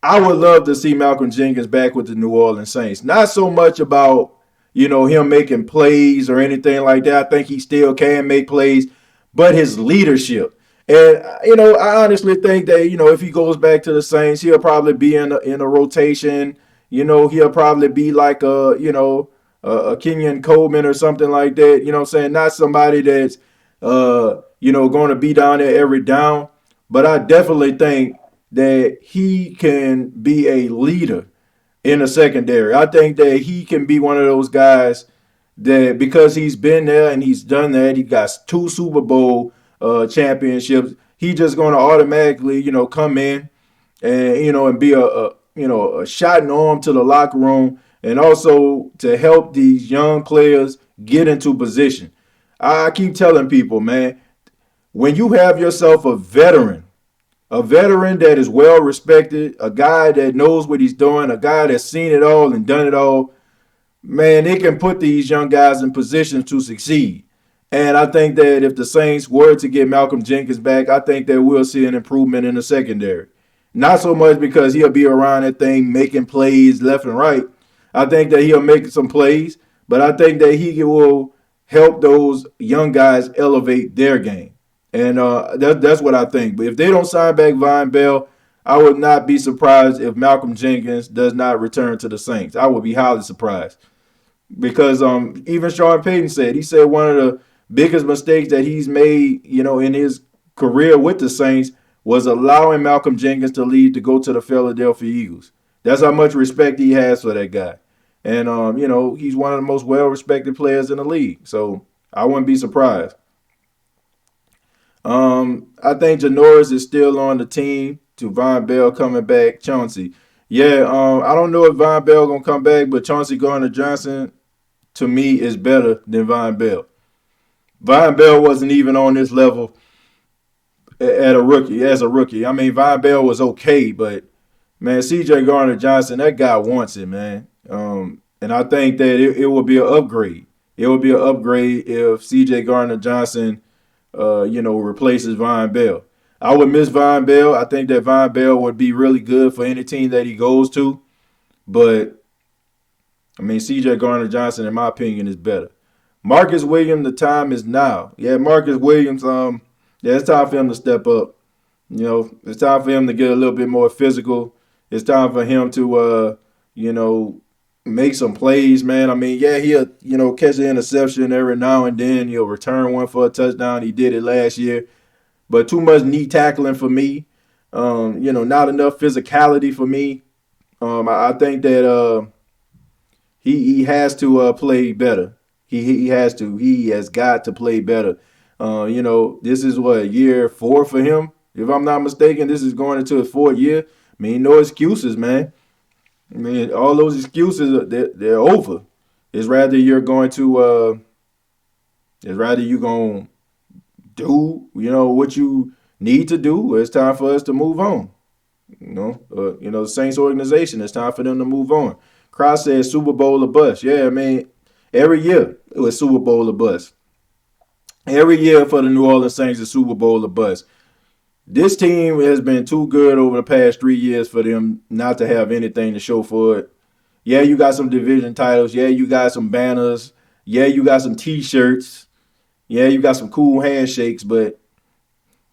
[SPEAKER 1] I would love to see Malcolm Jenkins back with the New Orleans Saints. Not so much about, him making plays or anything like that. I think he still can make plays, but his leadership. And I honestly think that if he goes back to the Saints, he'll probably be in a rotation. He'll probably be like a Kenyon Coleman or something like that. You know what I'm saying? Not somebody that's going to be down there every down. But I definitely think that he can be a leader in the secondary. I think that he can be one of those guys that, because he's been there and he's done that, he got 2 Super Bowl championships. He just going to automatically, come in and and be a shot in the arm to the locker room, and also to help these young players get into position. I keep telling people, man, when you have yourself a veteran that is well respected, a guy that knows what he's doing, a guy that's seen it all and done it all, man, it can put these young guys in position to succeed. And I think that if the Saints were to get Malcolm Jenkins back, I think that we'll see an improvement in the secondary. Not so much because he'll be around that thing making plays left and right. I think that he'll make some plays, but I think that he will help those young guys elevate their game. And that's what I think. But if they don't sign back Von Bell, I would not be surprised if Malcolm Jenkins does not return to the Saints. I would be highly surprised. Because even Sean Payton said one of the biggest mistakes that he's made, in his career with the Saints was allowing Malcolm Jenkins to leave to go to the Philadelphia Eagles. That's how much respect he has for that guy. And he's one of the most well-respected players in the league. So I wouldn't be surprised. I think Janoris is still on the team to Von Bell coming back. Chauncey. Yeah, I don't know if Von Bell gonna come back, but Chauncey Gardner-Johnson to me is better than Von Bell. Von Bell wasn't even on this level as a rookie. I mean, Von Bell was okay, but man, CJ Gardner-Johnson, that guy wants it, man. And I think that it will be an upgrade. It will be an upgrade if CJ Gardner-Johnson, replaces Von Bell. I would miss Von Bell. I think that Von Bell would be really good for any team that he goes to. But, I mean, C.J. Gardner-Johnson, in my opinion, is better. Marcus Williams, the time is now. Yeah, Marcus Williams, it's time for him to step up. It's time for him to get a little bit more physical. It's time for him to, make some plays, man. I mean, yeah, he'll, catch an interception every now and then. He'll return one for a touchdown. He did it last year. But too much knee tackling for me. Not enough physicality for me. I think that he has to play better. He has to. He has got to play better. This is year 4 for him. If I'm not mistaken, this is going into his 4th year. I mean, no excuses, man. I mean, all those excuses, they're over. It's rather you're going to do, what you need to do. It's time for us to move on. The Saints organization, it's time for them to move on. Cross says Super Bowl or bust. Yeah, I mean, every year it was Super Bowl or bust. Every year for the New Orleans Saints is Super Bowl or bust. This team has been too good over the past 3 years for them not to have anything to show for it. Yeah, you got some division titles. Yeah, you got some banners. Yeah, you got some T-shirts. Yeah, you got some cool handshakes. But,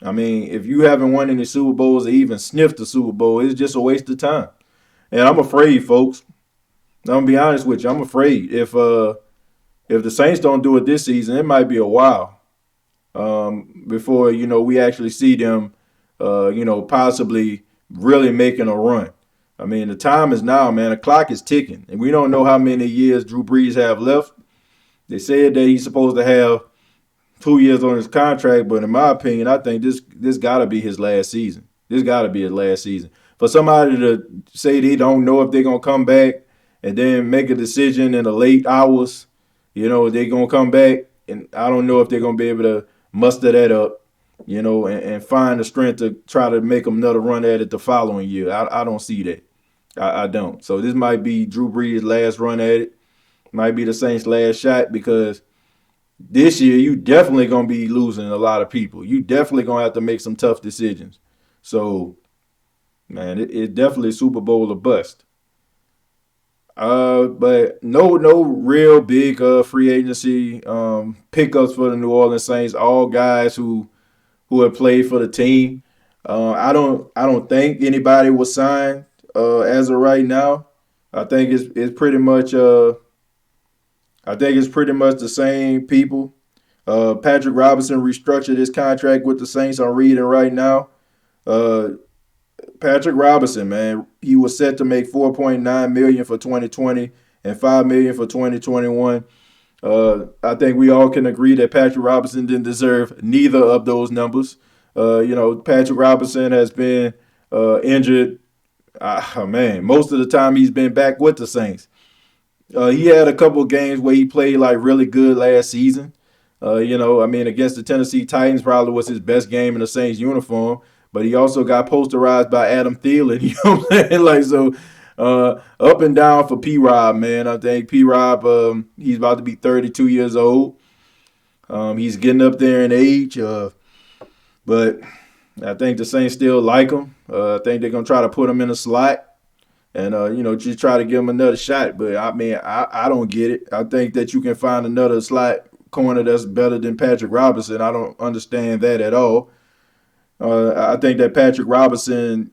[SPEAKER 1] I mean, if you haven't won any Super Bowls or even sniffed the Super Bowl, it's just a waste of time. And I'm afraid, folks. I'm going to be honest with you. I'm afraid if the Saints don't do it this season, it might be a while before, we actually see them possibly really making a run. I mean, the time is now, man. The clock is ticking. And we don't know how many years Drew Brees have left. They said that he's supposed to have 2 years on his contract, but in my opinion, I think this got to be his last season. This got to be his last season. For somebody to say they don't know if they're going to come back and then make a decision in the late hours, they're going to come back, and I don't know if they're going to be able to muster that up, and find the strength to try to make another run at it the following year. I don't see that. I don't. So this might be Drew Brees' last run at it. Might be the Saints' last shot, because this year you definitely going to be losing a lot of people. You definitely going to have to make some tough decisions. So, man, it's definitely Super Bowl or bust. But no real big free agency pickups for the New Orleans Saints. All guys who who have played for the team. I don't think anybody was signed as of right now. I think it's pretty much the same people. Patrick Robinson restructured his contract with the Saints. I'm reading right now. Uh, Patrick Robinson, man, he was set to make 4.9 million for 2020 and 5 million for 2021. I think we all can agree that Patrick Robinson didn't deserve neither of those numbers. Patrick Robinson has been injured. Man, most of the time he's been back with the Saints. He had a couple of games where he played like really good last season. Against the Tennessee Titans probably was his best game in the Saints uniform. But he also got posterized by Adam Thielen. You know what I'm saying? Up and down for P. Rob, man. I think P. Rob, he's about to be 32 years old. He's getting up there in age, but I think the Saints still like him. I think they're gonna try to put him in a slot, and just try to give him another shot. But I don't get it. I think that you can find another slot corner that's better than Patrick Robinson. I don't understand that at all. I think that Patrick Robinson,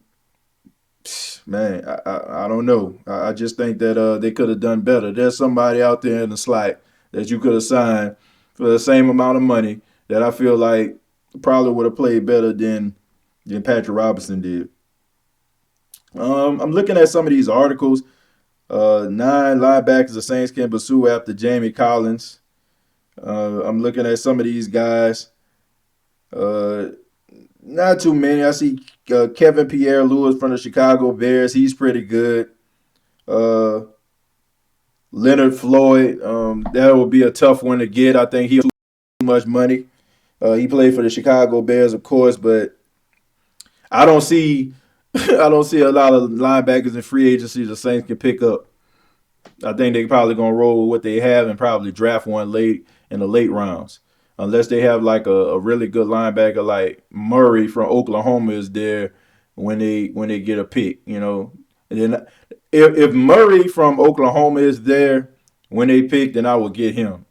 [SPEAKER 1] man, I don't know. I just think that they could have done better. There's somebody out there in the slot that you could have signed for the same amount of money that I feel like probably would have played better than Patrick Robinson did. I'm looking at some of these articles. 9 linebackers the Saints can pursue after Jamie Collins. I'm looking at some of these guys. Not too many. I see Kevin Pierre-Louis from the Chicago Bears. He's pretty good. Leonard Floyd, that would be a tough one to get. I think he'll too much money. He played for the Chicago Bears, of course, but I don't see I don't see a lot of linebackers in free agency the Saints can pick up. I think they're probably gonna roll with what they have and probably draft one late in the late rounds. Unless they have like a really good linebacker like Murray from Oklahoma is there when they get a pick, And then if Murray from Oklahoma is there when they pick, then I will get him.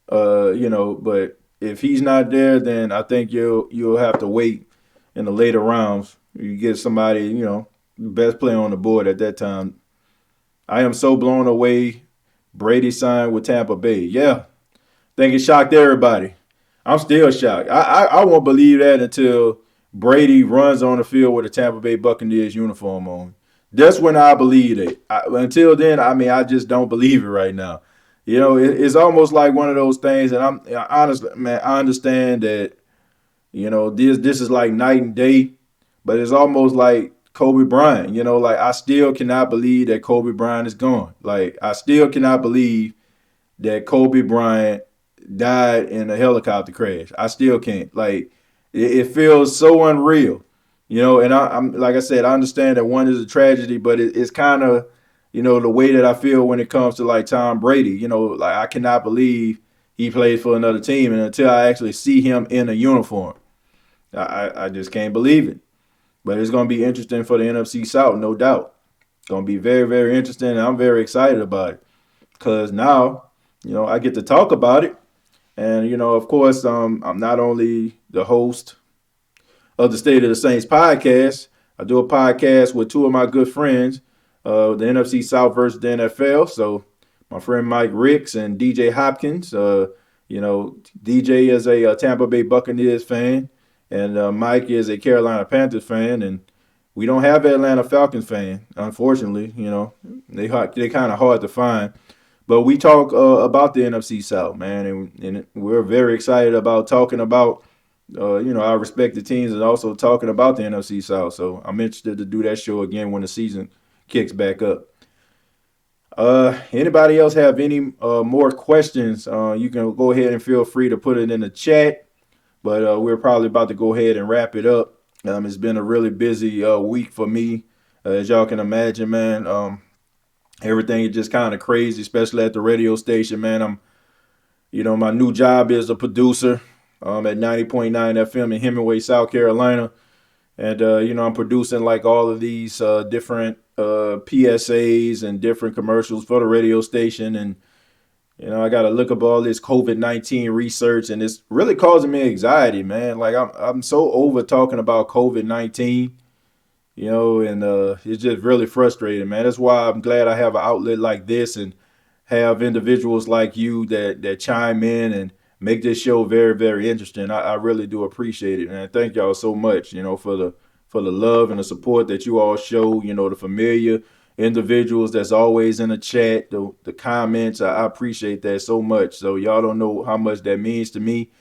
[SPEAKER 1] But if he's not there, then I think you'll have to wait in the later rounds. You get somebody, best player on the board at that time. I am so blown away. Brady signed with Tampa Bay. Yeah, think it shocked everybody. I'm still shocked. I won't believe that until Brady runs on the field with a Tampa Bay Buccaneers uniform on. That's when I believe it. Until then, I just don't believe it right now. It's almost like one of those things, and honestly, man, I understand that, this is like night and day, but it's almost like Kobe Bryant. I still cannot believe that Kobe Bryant is gone. Like, I still cannot believe that Kobe Bryant died in a helicopter crash. I still can't. Like, it feels so unreal, And I'm like I said, I understand that one is a tragedy, but it's kind of, the way that I feel when it comes to like Tom Brady. Like, I cannot believe he plays for another team, and until I actually see him in a uniform, I just can't believe it. But it's going to be interesting for the NFC South, no doubt. It's going to be very, very interesting, and I'm very excited about it because now, I get to talk about it. And, of course, I'm not only the host of the State of the Saints podcast. I do a podcast with two of my good friends, the NFC South versus the NFL. So my friend Mike Ricks and DJ Hopkins. DJ is a Tampa Bay Buccaneers fan, and Mike is a Carolina Panthers fan. And we don't have an Atlanta Falcons fan, unfortunately. They kind of hard to find. But we talk about the NFC South, man, and we're very excited about talking about, our respective teams and also talking about the NFC South. So I'm interested to do that show again when the season kicks back up. Anybody else have any more questions? You can go ahead and feel free to put it in the chat. But we're probably about to go ahead and wrap it up. It's been a really busy week for me, as y'all can imagine, man. Everything is just kind of crazy, especially at the radio station, man. My new job is a producer at 90.9 FM in Hemingway, South Carolina. And, I'm producing like all of these different PSAs and different commercials for the radio station. And, I got to look up all this COVID-19 research, and it's really causing me anxiety, man. Like I'm so over talking about COVID-19, and it's just really frustrating, man. That's why I'm glad I have an outlet like this and have individuals like you that chime in and make this show very, very interesting. I really do appreciate it, man. Thank y'all so much, for the love and the support that you all show. The familiar individuals that's always in the chat, the comments. I appreciate that so much. So y'all don't know how much that means to me,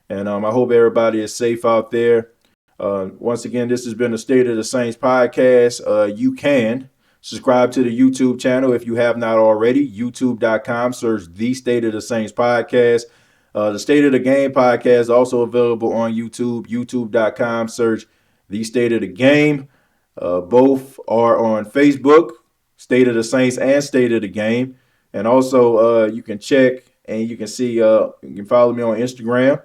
[SPEAKER 1] and I hope everybody is safe out there. Once again, this has been the State of the Saints podcast. You can subscribe to the YouTube channel if you have not already. YouTube.com, search The State of the Saints podcast. The State of the Game podcast is also available on YouTube. YouTube.com, search The State of the Game. Both are on Facebook, State of the Saints and State of the Game. And also, you can check and you can see, you can follow me on Instagram,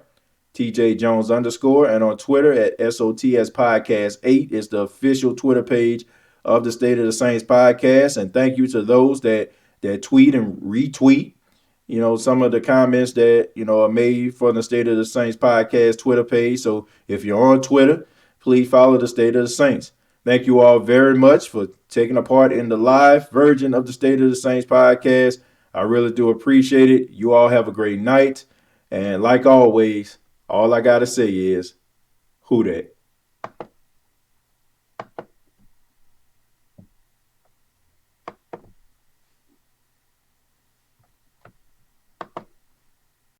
[SPEAKER 1] TJ Jones _, and on Twitter at SOTS Podcast 8 is the official Twitter page of the State of the Saints podcast. And thank you to those that tweet and retweet, some of the comments that, are made for the State of the Saints podcast Twitter page. So if you're on Twitter, please follow the State of the Saints. Thank you all very much for taking a part in the live version of the State of the Saints podcast. I really do appreciate it. You all have a great night. And like always, all I got to say is, who dat?